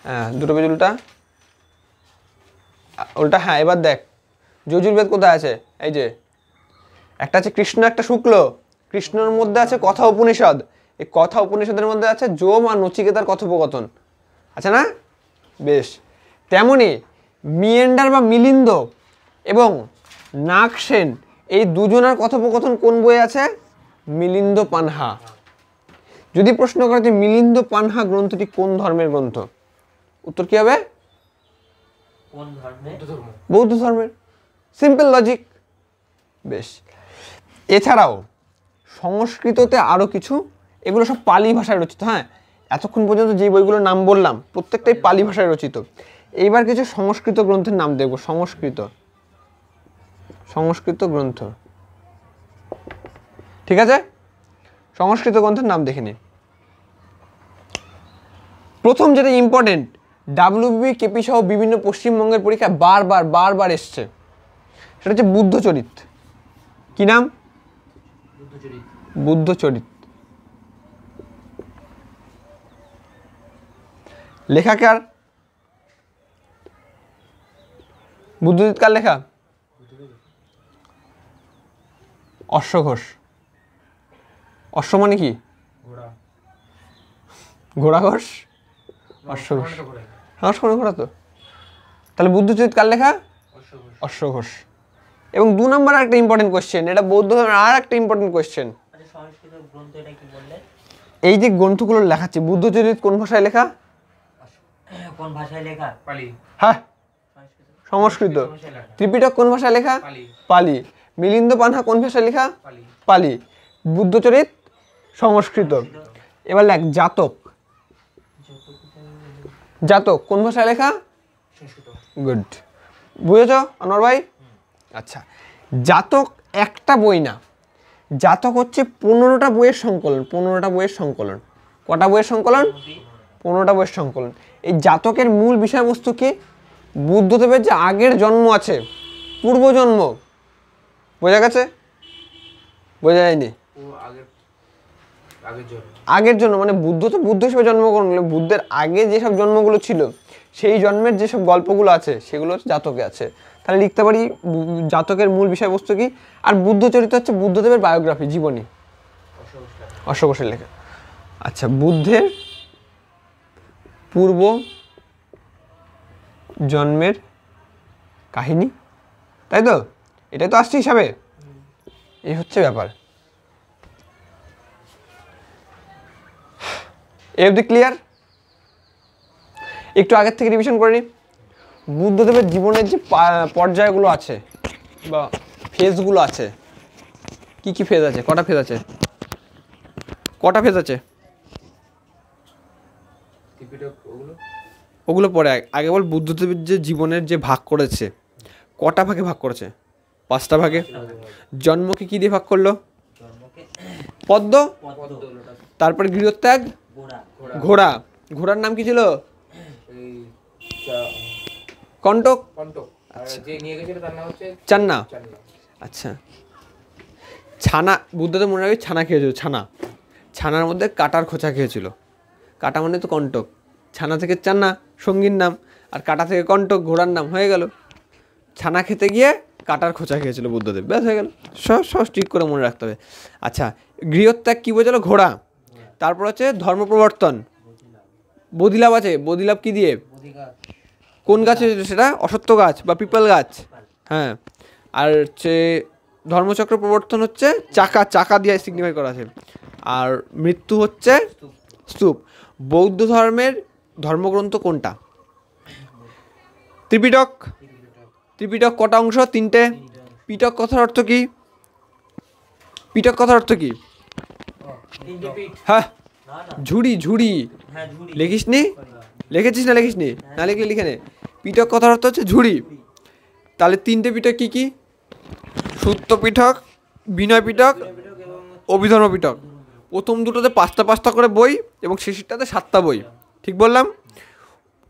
হ্যাঁ দুটো পেজ উল্টা উল্টা, হ্যাঁ এবার দেখ যজুর্বেদ কোথায় আছে, এই যে একটা আছে কৃষ্ণ একটা শুক্ল, কৃষ্ণর মধ্যে আছে কথা উপনিষদ, এই কথা উপনিষদের মধ্যে আছে যম আর নচিকেতার কথোপকথন, আছে না? বেশ, তেমনি মিয়েন্ডার বা মিলিন্দ এবং নাগসেন এই দুজনের কথোপকথন কোন বইয়ে আছে? মিলিন্দ পানহা। যদি প্রশ্ন করে যে মিলিন্দ পানহা গ্রন্থটি কোন ধর্মের গ্রন্থ, উত্তর কি হবে? কোন ধর্মে? বৌদ্ধ ধর্মের। Simple logic. বেশ, এছাড়াও সংস্কৃততে আরো কিছু, এগুলো সব পালি ভাষায় রচিত। হ্যাঁ, এতক্ষণ পর্যন্ত যে বইগুলোর নাম বললাম প্রত্যেকটাই পালি ভাষায় রচিত। এইবার কিছু সংস্কৃত গ্রন্থের নাম দেখব। সংস্কৃত গ্রন্থ, ঠিক আছে? সংস্কৃত গ্রন্থের নাম দেখে নিন। প্রথম যেটা ইম্পর্টেন্ট, ডাব্লিউবি কেপি সহ বিভিন্ন পশ্চিমবঙ্গের পরীক্ষায় বারবার এসছে, সেটা হচ্ছে বুদ্ধচরিত। কি নাম? বুদ্ধচরিত। লেখা কার? বুদ্ধচরিত কার লেখা? অশ্ব ঘোষ। অশ্ব মানে কি? ঘোড়া ঘোষ, অশ্ব ঘোষ, অশ্ব মানে ঘোড়া তো। তাহলে বুদ্ধচরিত কার লেখা? অশ্ব ঘোষ। এবং 2 নম্বর একটা ইম্পর্টেন্ট কোয়েশ্চেন, এটা বৌদ্ধ ধর্মের আর একটা ইম্পর্টেন্ট কোয়েশ্চেন। আচ্ছা, সংস্কৃত গ্রন্থ এটা কি বললেন? এই যে গ্রন্থগুলো লেখাচ্ছে, বুদ্ধচরিত কোন ভাষায় লেখা? কোন ভাষায় লেখা? পালি। হ্যাঁ, সংস্কৃত। সংস্কৃত। ভাষায় লেখা। ত্রিপিটক কোন ভাষায় লেখা? পালি। পালি। মিলিন্দ পানহা কোন ভাষায় লেখা? পালি। পালি। বুদ্ধচরিত সংস্কৃত। এবার লেখ জাতক। জাতক কোন ভাষায় লেখা? সংস্কৃত। গুড, বুঝেছ আনোয়ার ভাই? আচ্ছা, জাতক একটা বই না, জাতক হচ্ছে 15টা বইয়ের সংকলন। 15টা বইয়ের সংকলন। কটা বইয়ের সংকলন? 15টা বইয়ের সংকলন। এই জাতকের মূল বিষয়বস্তু কি? বুদ্ধদেবের যে আগের জন্ম আছে, পূর্বজন্ম, বোঝা গেছে? বোঝা যায়নি? ও আগের জন্য। আগের জন্য মানে বুদ্ধ তো বুদ্ধ হিসেবে জন্মগ্রহণ করলো, বুদ্ধের আগে যেসব জন্মগুলো ছিল সেই জন্মের যেসব গল্পগুলো আছে সেগুলো হচ্ছে জাতকে আছে। তাহলে লিখতে পারি জাতকের মূল বিষয়বস্তু কি? আর বুদ্ধচরিত হচ্ছে বুদ্ধদেবের বায়োগ্রাফি, জীবনী, অশ্ব ঘোষের লেখা। আচ্ছা, বুদ্ধের পূর্ব জন্মের কাহিনী, তাই তো? এটাই তো আসছে হিসাবে। এই হচ্ছে ব্যাপার। এই অবধি ক্লিয়ার? একটু আগের থেকে রিভিশন করে নিই। বুদ্ধদেবের জীবনের যে পর্যায়গুলো আছে বা ফেজগুলো আছে, কি কি ফেজ আছে? কটা ফেজ আছে? কটা ফেজ আছে? ওগুলো পরে, আগে বল বুদ্ধদেবের যে জীবনের যে ভাগ করেছে, কটা ভাগে ভাগ করেছে? 5টা ভাগে। জন্মকে কি দিয়ে ভাগ করলো? পদ্ম। তারপরে গৃহত্যাগ, ঘোড়া। ঘোড়ার নাম কি ছিল? কণ্টক। যে নিয়ে গেছিল তার নাম হচ্ছে চান্না। আচ্ছা, ছানা, বুদ্ধদেব মনে রাখবে ছানা খেয়েছিল। ছানার মধ্যে কাটার খোঁচা খেয়েছিল। কাটা মানে তো কণ্টক, ছানা থেকে চান্না সঙ্গীর নাম, আর কাটা থেকে কণ্টক ঘোড়ার নাম, হয়ে গেল। ছানা খেতে গিয়ে কাটার খোঁচা খেয়েছিল বুদ্ধদেব, ব্যাস হয়ে গেল। সব ঠিক করে মনে রাখতে হবে। আচ্ছা, গৃহত্যাগ কি বোঝালো? ঘোড়া। তারপর হচ্ছে ধর্ম প্রবর্তন, বদিলাভ আছে। বদিলাভ কি দিয়ে? কোন গাছ হয়েছিল সেটা? অশ্বত্থ গাছ বা পিপল গাছ। হ্যাঁ, আর হচ্ছে ধর্মচক্র প্রবর্তন হচ্ছে চাকা দিয়ে সিগনিফাই করা আছে। আর মৃত্যু হচ্ছে স্তূপ। বৌদ্ধ ধর্মের ধর্মগ্রন্থ কোনটা? ত্রিপিটক। ত্রিপিটক কটা অংশ? 3টে। পিটক কথার অর্থ কি? পিটক কথার অর্থ কি? হ্যাঁ, ঝুড়ি। লিখিসনি? লিখেছিস না লিখিসনি? না লিখলে লিখে নে। পিটক কথার অর্থ হচ্ছে ঝুড়ি। তাহলে 3টে পিটক কি কি? সূত্র পিটক, বিনয় পিটক, অভিধর্ম পিটক। প্রথম দুটোতে 5টা করে বই এবং শেষেরটাতে 7টা বই, ঠিক বললাম?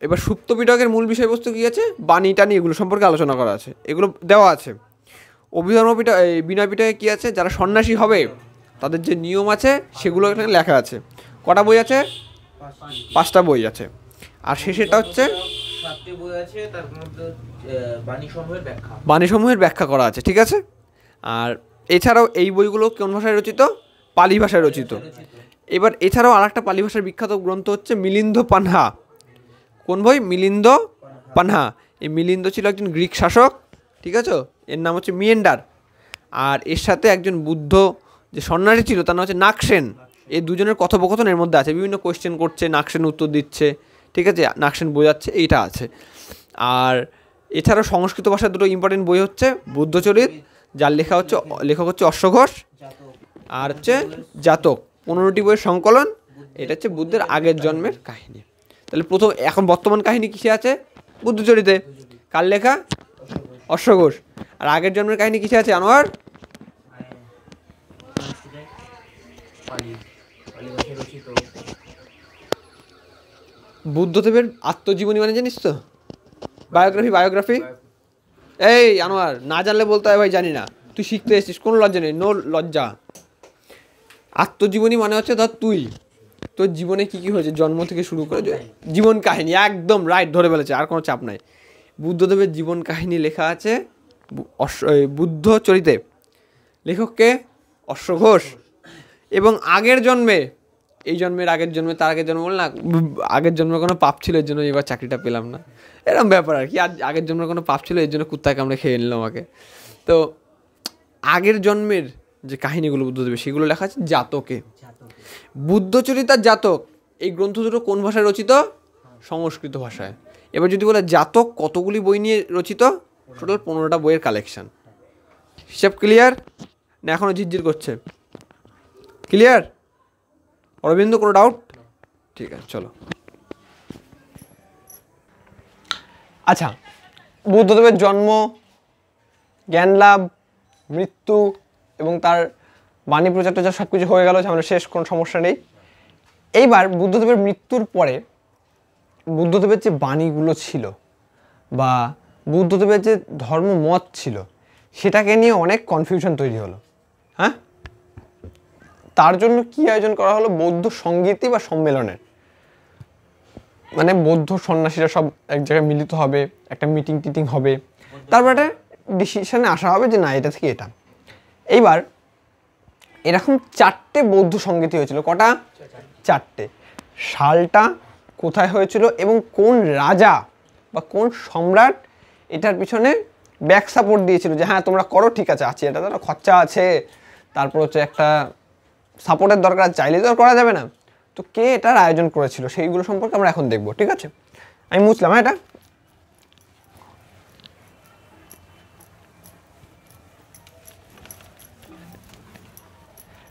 এবার সুপ্ত পিটকের মূল বিষয়বস্তু কী আছে? বাণী টানি এগুলো সম্পর্কে আলোচনা করা আছে, এগুলো দেওয়া আছে। অভিধর্ম পিটক, এই বিনয় পিটকে কী আছে? যারা সন্ন্যাসী হবে তাদের যে নিয়ম আছে সেগুলো এখানে লেখা আছে। কটা বই আছে? 5টা বই আছে। আর শেষেরটা হচ্ছে 7টি বই আছে, তার মধ্যে বাণীসমূহের ব্যাখ্যা। বাণীসমূহের ব্যাখ্যা করা আছে, ঠিক আছে? আর এছাড়াও এই বইগুলো কোন ভাষায় রচিত? পালি ভাষায় রচিত। এবার এছাড়াও আরেকটা পালি ভাষার বিখ্যাত গ্রন্থ হচ্ছে মিলিন্দ পানহা। কোন বই? মিলিন্দ পানহা। এই মিলিন্দ ছিল একজন গ্রিক শাসক, ঠিক আছে? এর নাম হচ্ছে মিয়েন্ডার। আর এর সাথে একজন বুদ্ধ যে সন্ন্যাসী ছিল তার নাম হচ্ছে নাগসেন। এই দুজনের কথোপকথন এর মধ্যে আছে, বিভিন্ন কোয়েশ্চেন করছে, নাগসেন উত্তর দিচ্ছে, ঠিক আছে? নাগসেন বোঝাচ্ছে, এইটা আছে। আর এছাড়াও সংস্কৃত ভাষার দুটো ইম্পর্টেন্ট বই হচ্ছে বুদ্ধচরিত, যার লেখক হচ্ছে অশ্বঘোষ, আর হচ্ছে জাতক। 15টি বইয়ের সংকলন। এটা হচ্ছে বুদ্ধের আগের জন্মের কাহিনী। তাহলে প্রথম এখন বর্তমান কাহিনী কিসে আছে? বুদ্ধচরিতে। কার লেখা? অশ্বঘোষ। আর আগের জন্মের কাহিনী কিসে আছে আনোয়ার? পালি ভাষায় রচিত। বুদ্ধদেবের আত্মজীবনী মানে জানিস তো? বায়োগ্রাফি। এই আনোয়ার, না জানলে বলতে হয় ভাই জানি না, তুই শিখতে এসেছিস, কোনো লজ্জা নেই, নো লজ্জা। আত্মজীবনী মানে হচ্ছে ধর তুই তোর জীবনে কী কী হয়েছে জন্ম থেকে শুরু করে জীবন কাহিনী। একদম রাইট, ধরে ফেলেছে, আর কোনো চাপ নাই। বুদ্ধদেবের জীবন কাহিনী লেখা আছে বুদ্ধ চরিতে। লেখককে? অশ্বঘোষ। এবং আগের জন্মে, এই জন্মের আগের জন্মে, তার আগের জন্ম বল না, আগের জন্মে কোনো পাপ ছিল এর জন্য এবার চাকরিটা পেলাম না, এরকম ব্যাপার আর কি। আর আগের জন্মে কোনো পাপ ছিল এর জন্য কুত্তাকে আমরা খেয়ে নিলাম আমাকে। তো আগের জন্মের যে কাহিনীগুলো বুদ্ধদেবের সেগুলো লেখা আছে জাতকে। বুদ্ধচরিত আর জাতক এই গ্রন্থ দুটো কোন ভাষায় রচিত? সংস্কৃত ভাষায়। এবার যদি বলে জাতক কতগুলি বই নিয়ে রচিত? টোটাল 15টা বইয়ের কালেকশন। হিসাব ক্লিয়ার না? এখনও ঝিরঝির করছে? ক্লিয়ার অরবিন্দ? কোনো ডাউট? ঠিক আছে, চলো। আচ্ছা, বুদ্ধদেবের জন্ম, জ্ঞান লাভ, মৃত্যু এবং তার বাণী প্রচারটা যা সব কিছু হয়ে গেল, আমাদের শেষ, কোনো সমস্যা নেই। এইবার বুদ্ধদেবের মৃত্যুর পরে বুদ্ধদেবের যে বাণীগুলো ছিল বা বুদ্ধদেবের যে ধর্মমত ছিল সেটাকে নিয়ে অনেক কনফিউশন তৈরি হলো। হ্যাঁ, তার জন্য কি আয়োজন করা হলো? বৌদ্ধ সঙ্গীতি বা সম্মেলনের। মানে বৌদ্ধ সন্ন্যাসীরা সব এক জায়গায় মিলিত হবে, একটা মিটিং টিটিং হবে, তারপর একটা ডিসিশনে আসা হবে যে না, এটা থেকে এটা। এইবার এরকম 4টে বৌদ্ধ সঙ্গীতি হয়েছিল। কটা? 4টে। সালটা কোথায় হয়েছিল এবং কোন রাজা বা কোন সম্রাট এটার পিছনে ব্যাক সাপোর্ট দিয়েছিল যে হ্যাঁ তোমরা করো, ঠিক আছে, আছে, এটা তো খরচা আছে, তারপর হচ্ছে একটা সাপোর্টের দরকার, চাইলে তো আর করা যাবে না। তো কে এটার আয়োজন করেছিল সেইগুলো সম্পর্কে আমরা এখন দেখব, ঠিক আছে? আমি বুঝলাম। হ্যাঁ, এটা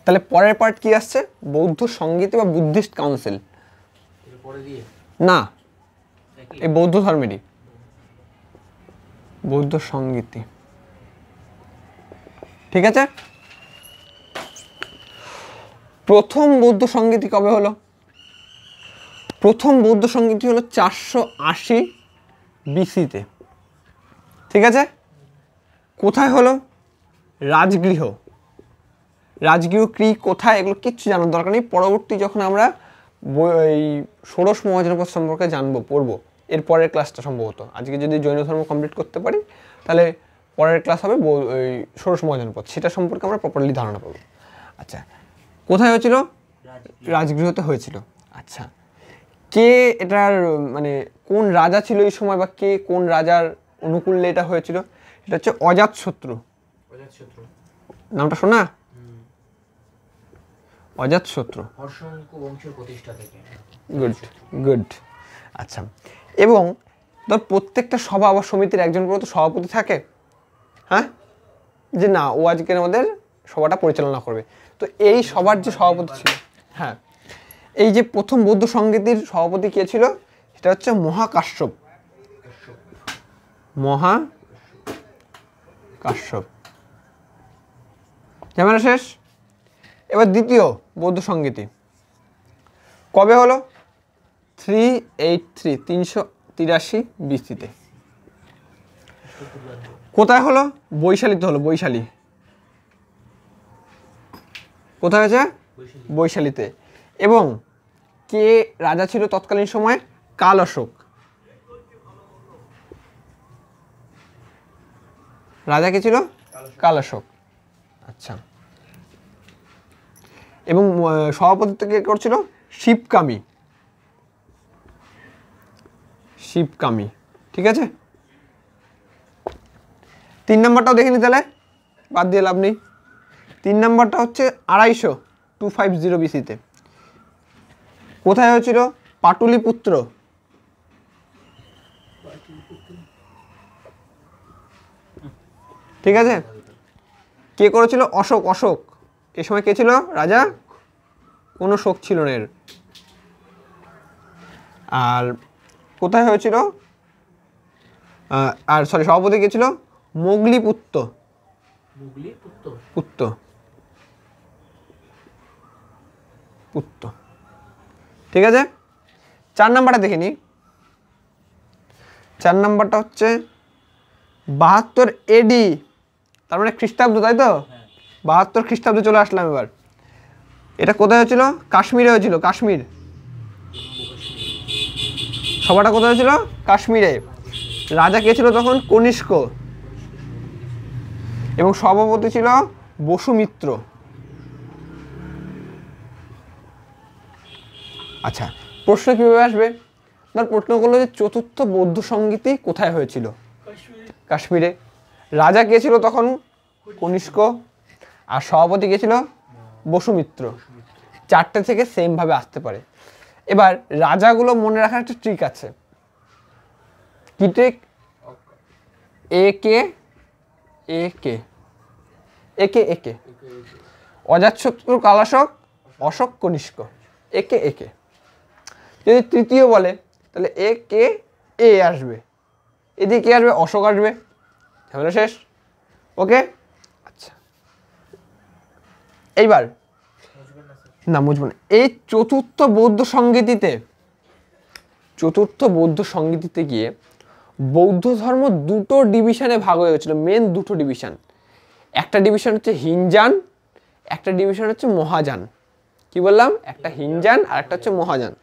তাহলে পরের পার্ট কি আসছে? বৌদ্ধ সঙ্গীতি বা বুদ্ধিস্ট কাউন্সিল। না, এই বৌদ্ধ ধর্মেরই বৌদ্ধ সঙ্গীতি, ঠিক আছে? প্রথম বৌদ্ধ সঙ্গীতি কবে হলো? প্রথম বৌদ্ধ সঙ্গীতি হলো 480 BC-তে, ঠিক আছে? কোথায় হলো? রাজগৃহ। রাজগৃহ কি, কোথায়, এগুলো কিচ্ছু জানার দরকার নেই। পরবর্তী যখন আমরা এই ষোড়শ মহাজনপদ সম্পর্কে জানবো, পড়বো, এর পরের ক্লাসটা সম্ভবত, আজকে যদি জৈন ধর্ম কমপ্লিট করতে পারি তাহলে পরের ক্লাস হবে ওই ষোড়শ মহাজনপদ, সেটা সম্পর্কে আমরা প্রপারলি ধারণা পাবো। আচ্ছা, কোথায় হয়েছিল? রাজগৃহতে হয়েছিল। আচ্ছা, কে এটার মানে কোন রাজা ছিল এই সময়, বা কে কোন রাজার অনুকূল্যে এটা হয়েছিল? এটা হচ্ছে অজাতশত্রু। নামটা শোনা? অজাতশত্রু, হর্ষঙ্কু বংশের প্রতিষ্ঠা থেকে। গুড। আচ্ছা, এবং ধর প্রত্যেকটা সভা বা সমিতির একজন করে তো সভাপতি থাকে, হ্যাঁ, যে না ও আজকের আমাদের সভাটা পরিচালনা করবে। তো এই সবার যে সভাপতি ছিল, হ্যাঁ, এই যে প্রথম বৌদ্ধ সঙ্গীতির সভাপতি কে ছিল? সেটা হচ্ছে মহাকাশ্যপ। মহাকাশ্যপ। ঝামেলা শেষ। এবার দ্বিতীয় বৌদ্ধ সংগীতি কবে হলো? 383 383 BC-তে। কোথায় হলো? বৈশালীতে হলো। বৈশালী কোথায় হয়েছে? বৈশালীতে। এবং কে রাজা ছিল তৎকালীন সময়ে? কাল অশোক। রাজা কে ছিল? কাল অশোক। আচ্ছা। এবং সভাপতিত্ব কে করছিল? শিবকামী। শিবকামী, ঠিক আছে। 3 নম্বরটাও দেখে নি তাহলে, বাদ দিয়ে লাভ নেই। 3 নম্বরটা হচ্ছে 250 BC-তে। কোথায় হয়েছিল? পাটলিপুত্র। ঠিক আছে। কে করেছিল? অশোক। অশোক এ সময় কে ছিল রাজা? কোনো শোক ছিল না এর। আর কোথায় হয়েছিল? আর সরি, সভাপতি কে ছিল? মোগলিপুত্র। পুত্র পুত্র, ঠিক আছে। 4 নাম্বারটা দেখে নি। 4 নাম্বারটা হচ্ছে 72 AD, তার মানে খ্রিস্টাব্দ, তাই তো? 72 খ্রিস্টাব্দে চলে আসলাম এবার। এটা কোথায় হয়েছিল? কাশ্মীরে হয়েছিল। কাশ্মীর। সভাটা কোথায় হয়েছিল? কাশ্মীরে। রাজা কে ছিল তখন? কনিষ্ক। এবং সভাপতি ছিল বসুমিত্র। আচ্ছা, প্রশ্ন কিভাবে আসবে? তার প্রশ্ন করলো যে চতুর্থ বৌদ্ধ সংগীতি কোথায় হয়েছিল? কাশ্মীরে। রাজা কে ছিল তখন? কনিষ্ক। আর সভাপতি কে ছিল? বসুমিত্র। 4টে থেকে সেম ভাবে আসতে পারে। এবার রাজাগুলো মনে রাখার একটা ট্রিক আছে। কি ট্রিক? একে একে একে একে অজাতশত্রু কালাশক, অশোক কনিষ্ক, একে একে। যদি তৃতীয় বলে তাহলে এ কে এ আসবে, এদিকে কে আসবে? অশোক আসবে। ঝামেলা শেষ। ওকে, আচ্ছা। এইবার না বুঝবো না। এই চতুর্থ বৌদ্ধ সংগীতিতে গিয়ে বৌদ্ধ ধর্ম দুটো ডিভিশনে ভাগ হয়ে গেছিল। মেন দুটো ডিভিশন। একটা ডিভিশন হচ্ছে হিনজান, একটা ডিভিশন হচ্ছে মহাযান। কি বললাম? একটা হিনজান আর একটা হচ্ছে মহাযান।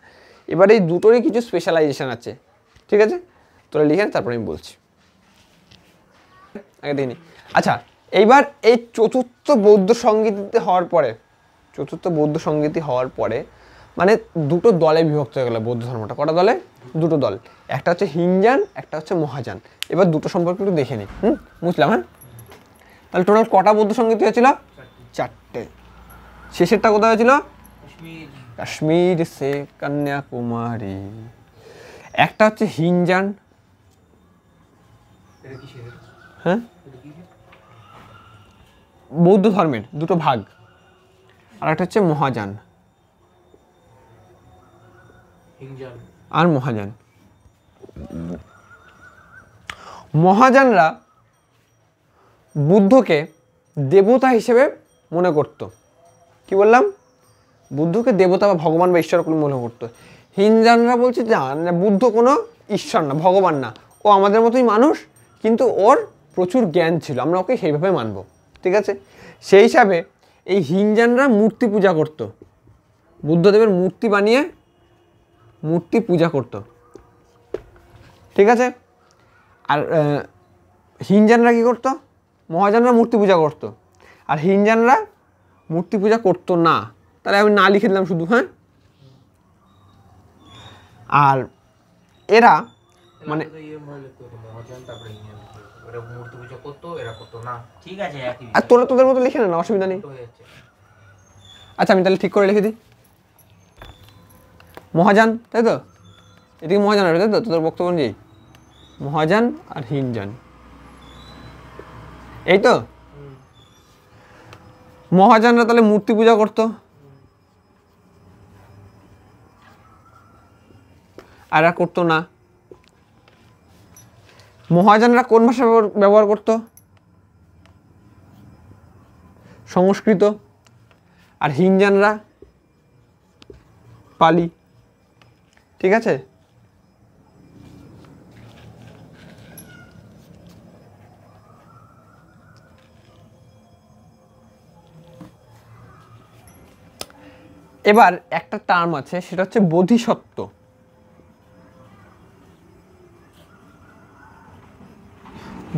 এবার এই দুটোরই কিছু স্পেশালাইজেশন আছে, ঠিক আছে? তোরা লিখে তারপরে আমি বলছি। আগে দেখিনি। আচ্ছা, এইবার এই চতুর্থ বৌদ্ধ সংগীতি হওয়ার পরে মানে দুটো দলে বিভক্ত হয়ে গেল বৌদ্ধ ধর্মটা। কটা দলে? দুটো দল। একটা হচ্ছে হিনজান, একটা হচ্ছে মহাযান। এবার দুটো সম্পর্কে একটু দেখে নি। বুঝলাম? হ্যাঁ, তাহলে টোটাল কটা বৌদ্ধ সংগীতি হয়েছিল? 4টে। শেষেরটা কোথায় হয়েছিল? কাশ্মীর সে কন্যাকুমারী। একটা হচ্ছে হিনজান। হ্যাঁ, বৌদ্ধ ধর্মের দুটো ভাগ। আর একটা হচ্ছে মহাযান আর মহাযান। মহাযানরা বুদ্ধকে দেবতা হিসেবে মনে করত। কি বললাম? বুদ্ধকে দেবতা বা ভগবান বা ঈশ্বর মনে করতো। হিনজানরা বলছে যে বুদ্ধ কোনো ঈশ্বর না, ভগবান না, ও আমাদের মতোই মানুষ, কিন্তু ওর প্রচুর জ্ঞান ছিল, আমরা ওকে সেইভাবে মানব। ঠিক আছে? সেই হিসাবে এই হিনজানরা মূর্তি পূজা করত। বুদ্ধদেবের মূর্তি বানিয়ে মূর্তি পূজা করত। ঠিক আছে? আর হিনজানরা কি করতো? মহাযানরা মূর্তি পূজা করতো, আর হিনজানরা মূর্তি পূজা করতো না। তাহলে আমি না লিখে দিলাম শুধু। হ্যাঁ, আর এরা মানে ঠিক আছে, একই আর তোরা তোদের মতো লিখে না, অসুবিধা নেই। আচ্ছা, আমি তাহলে ঠিক করে লিখে দিই। মহাযান, তাই তো? এদিকে মহাযান আসবে, তাই তো? তোদের বক্তব্য অনুযায়ী মহাযান আর হিনযান, এই তো। মহাযানরা তাহলে মূর্তি পূজা করতো, আর এরা করতো না। মহাযানরা কোন ভাষা ব্যবহার করতো? সংস্কৃত, আর হিনজানরা পালি। ঠিক আছে, এবার একটা টার্ম আছে, সেটা হচ্ছে বোধিসত্ত্ব।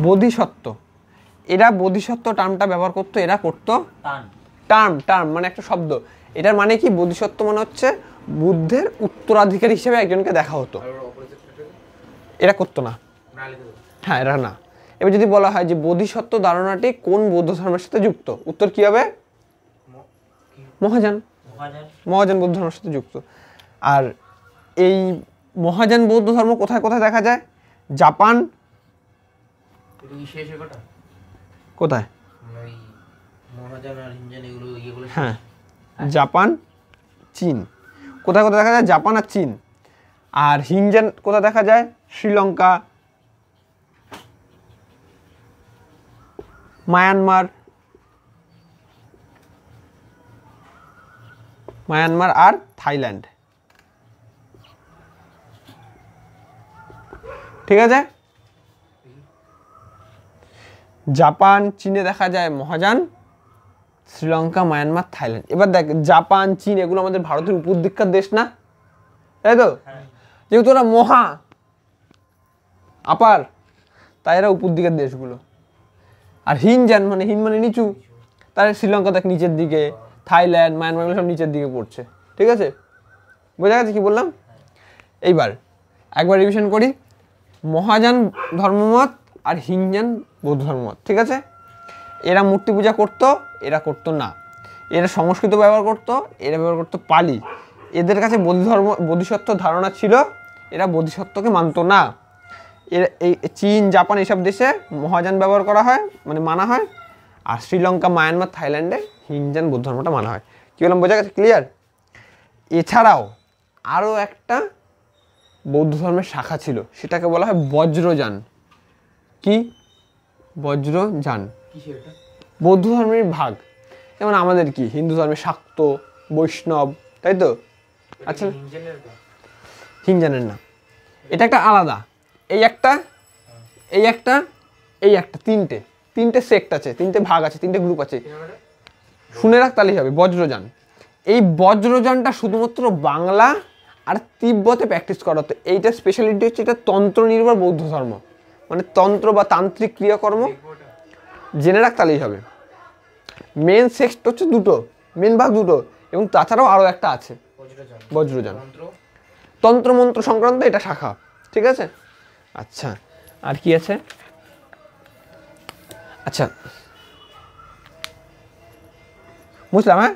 বোধিসত্ত্ব, এরা বোধিসত্ত্ব টার্মটা ব্যবহার করতো, এরা করতো টান টার্ম মানে একটা শব্দ। এটার মানে কি, বোধিসত্ত্ব মানে হচ্ছে বুদ্ধের উত্তরাধিকারী হিসেবে একজনকে দেখা হতো, আর অপোজিট এরা করতো না। না লিখে দেবো। হ্যাঁ, এরা না। এবার যদি বলা হয় যে বোধিসত্ত্ব ধারণাটি কোন বৌদ্ধ ধর্মের সাথে যুক্ত, উত্তর কি হবে? মহাযান। মহাযান মহাযান বৌদ্ধ ধর্মের সাথে যুক্ত। আর এই মহাযান বৌদ্ধ ধর্ম কোথায় কোথায় দেখা যায়? জাপান, এটা কি শেষ কটা? কোথায়? ওই মহাযান আর হিনজান এগুলো ইয়েগুলো শেষ? হ্যাঁ, জাপান, চীন। কোথায় কোথায় দেখা যায়? জাপান আর চীন। আর হিনজান কোথায় দেখা যায়? শ্রীলঙ্কা, মায়ানমার, আর থাইল্যান্ড। ঠিক আছে, জাপান চীনে দেখা যায় মহাযান, শ্রীলঙ্কা, মায়ানমার, থাইল্যান্ড। এবার দেখ, জাপান চীন এগুলো আমাদের ভারতের উপর দিককার দেশ না, তাই তো? যেহেতু ওরা মহা আপার, তাই এরা উপর দিকের দেশগুলো। আর হিনজান মানে হিন মানে নিচু, তার শ্রীলঙ্কা দেখ নিচের দিকে, থাইল্যান্ড, মায়ানমার সব নিচের দিকে পড়ছে। ঠিক আছে, বোঝা গেছে কি বললাম? এইবার একবার রিভিশন করি। মহাযান ধর্মমত আর হিনজান বৌদ্ধ ধর্মমত, ঠিক আছে? এরা মূর্তি পূজা করতো, এরা করতো না। এরা সংস্কৃত ব্যবহার করতো, এরা ব্যবহার করতো পালি। এদের কাছে বোধিসত্ত্ব ধারণা ছিল, এরা বোধিসত্ত্বকে মানতো না। এই চীন, জাপান এইসব দেশে মহাযান ব্যবহার করা হয়, মানে মানা হয়। আর শ্রীলঙ্কা, মায়ানমার, থাইল্যান্ডে হিনজান বৌদ্ধ ধর্মটা মানা হয়। কী বললাম, বোঝা গেছে? ক্লিয়ার? এছাড়াও আরও একটা বৌদ্ধ ধর্মের শাখা ছিল, সেটাকে বলা হয় বজ্রযান। কি? বজ্রযান কিসের এটা? বৌদ্ধ ধর্মের ভাগ। যেমন আমাদের কি হিন্দু ধর্মে শাক্ত, বৈষ্ণব, তাই তো? আচ্ছা, হিনজানের না? হিনজানের না, এটা একটা আলাদা। এই একটা, এই একটা, এই একটা, তিনটে সেক্ট আছে, তিনটে ভাগ আছে, তিনটে গ্রুপ আছে। শুনে রাখ, তাহলেই হবে। বজ্রযান, এই বজ্রযানটা শুধুমাত্র বাংলা আর তিব্বতে প্র্যাকটিস করা হতো। এইটা স্পেশালিটি হচ্ছে, এটা তন্ত্র নির্ভর বৌদ্ধ ধর্ম, মানে তন্ত্র বা তান্ত্রিক ক্রিয়াকর্ম। জেনে রাখ, তাহলেই হবে। মেন সেক্ট হচ্ছে দুটো, মেন ভাগ দুটো, এবং তাছাড়াও আরও একটা আছে বজ্রযান, তন্ত্রমন্ত্র সংক্রান্ত এটা শাখা। ঠিক আছে, আচ্ছা আর কি আছে? আচ্ছা, বুঝলাম। হ্যাঁ,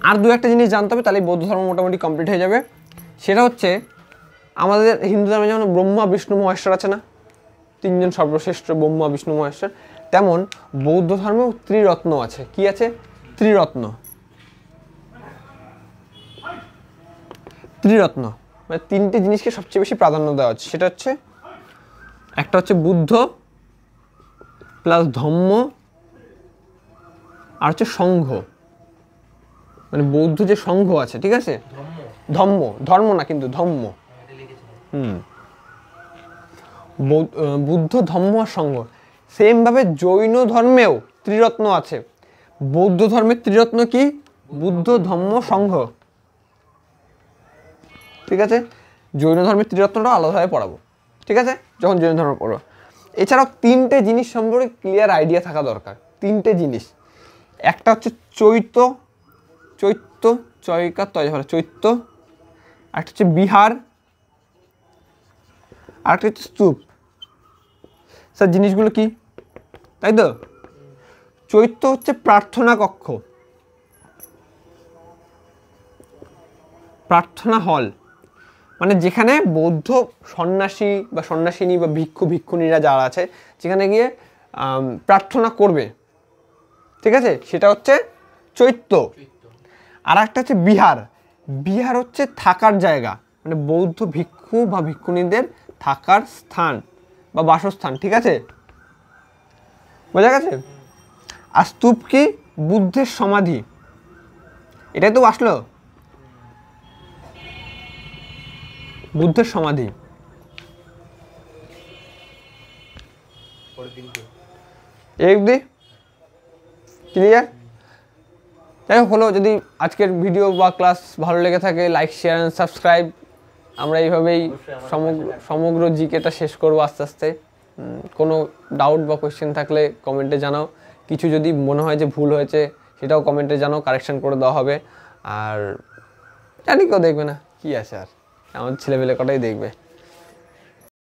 আর দু একটা জিনিস জানতে হবে, তাহলে বৌদ্ধ ধর্ম মোটামুটি কমপ্লিট হয়ে যাবে। সেটা হচ্ছে, আমাদের হিন্দু ধর্মে যেমন ব্রহ্মা, বিষ্ণু, মহেশ্বর আছে না, তিনজন সর্বশ্রেষ্ঠ ব্রহ্মা, বিষ্ণু, মহেশ্বর, তেমন বৌদ্ধ ধর্মেও ত্রিরত্ন আছে। কি আছে? ত্রিরত্ন। ত্রিরত্ন মানে তিনটে জিনিসকে সবচেয়ে বেশি প্রাধান্য দেওয়া হচ্ছে। সেটা হচ্ছে, একটা হচ্ছে বুদ্ধ প্লাস ধম্ম, আর হচ্ছে সংঘ, মানে বৌদ্ধ যে সংঘ আছে, ঠিক আছে? ধর্ম না কিন্তু, ধম্ম। বুদ্ধ, ধম্ম আর সংঘ। সেমভাবে জৈন ধর্মেও ত্রিরত্ন আছে। বৌদ্ধ ধর্মের ত্রিরত্ন কি? বুদ্ধ, ধম্ম, সংঘ। ঠিক আছে, জৈন ধর্মের ত্রিরত্নটা আলাদাভাবে পড়াবো, ঠিক আছে, যখন জৈন ধর্ম পড়বো। এছাড়াও তিনটে জিনিস সম্পর্কে ক্লিয়ার আইডিয়া থাকা দরকার। তিনটে জিনিস, একটা হচ্ছে চৈত্য, একটা হচ্ছে বিহার, আর একটা হচ্ছে স্তূপ। স্যার জিনিসগুলো কি, তাই তো? চৈত্য হচ্ছে প্রার্থনা কক্ষ, প্রার্থনা হল, মানে যেখানে বৌদ্ধ সন্ন্যাসী বা সন্ন্যাসিনী বা ভিক্ষু ভিক্ষুণীরা যারা আছে, যেখানে গিয়ে প্রার্থনা করবে, ঠিক আছে, সেটা হচ্ছে চৈত্য। আর একটা হচ্ছে বিহার। বিহার হচ্ছে থাকার জায়গা, মানে বৌদ্ধ ভিক্ষু বা ভিক্ষুণীদের থাকার স্থান বা বাসস্থান, ঠিক আছে, বোঝা গেছে? আর স্তূপ কি? বুদ্ধের সমাধি। এটাই তো আসলো, বুদ্ধের সমাধি। পরের দিনকে এই অবধি ক্লিয়ার? যাই হোক হলো, যদি আজকের ভিডিও বা ক্লাস ভালো লেগে থাকে লাইক শেয়ার অ্যান্ড সাবস্ক্রাইব। আমরা এইভাবেই সমগ্র জিকেটা শেষ করবো আস্তে আস্তে। কোনো ডাউট বা কোয়েশ্চেন থাকলে কমেন্টে জানাও। কিছু যদি মনে হয় যে ভুল হয়েছে সেটাও কমেন্টে জানাও, কারেকশন করে দেওয়া হবে। আর জানি কেউ দেখবে না, কি আছে আর, আমাদের ছেলেপেলে কটাই দেখবে।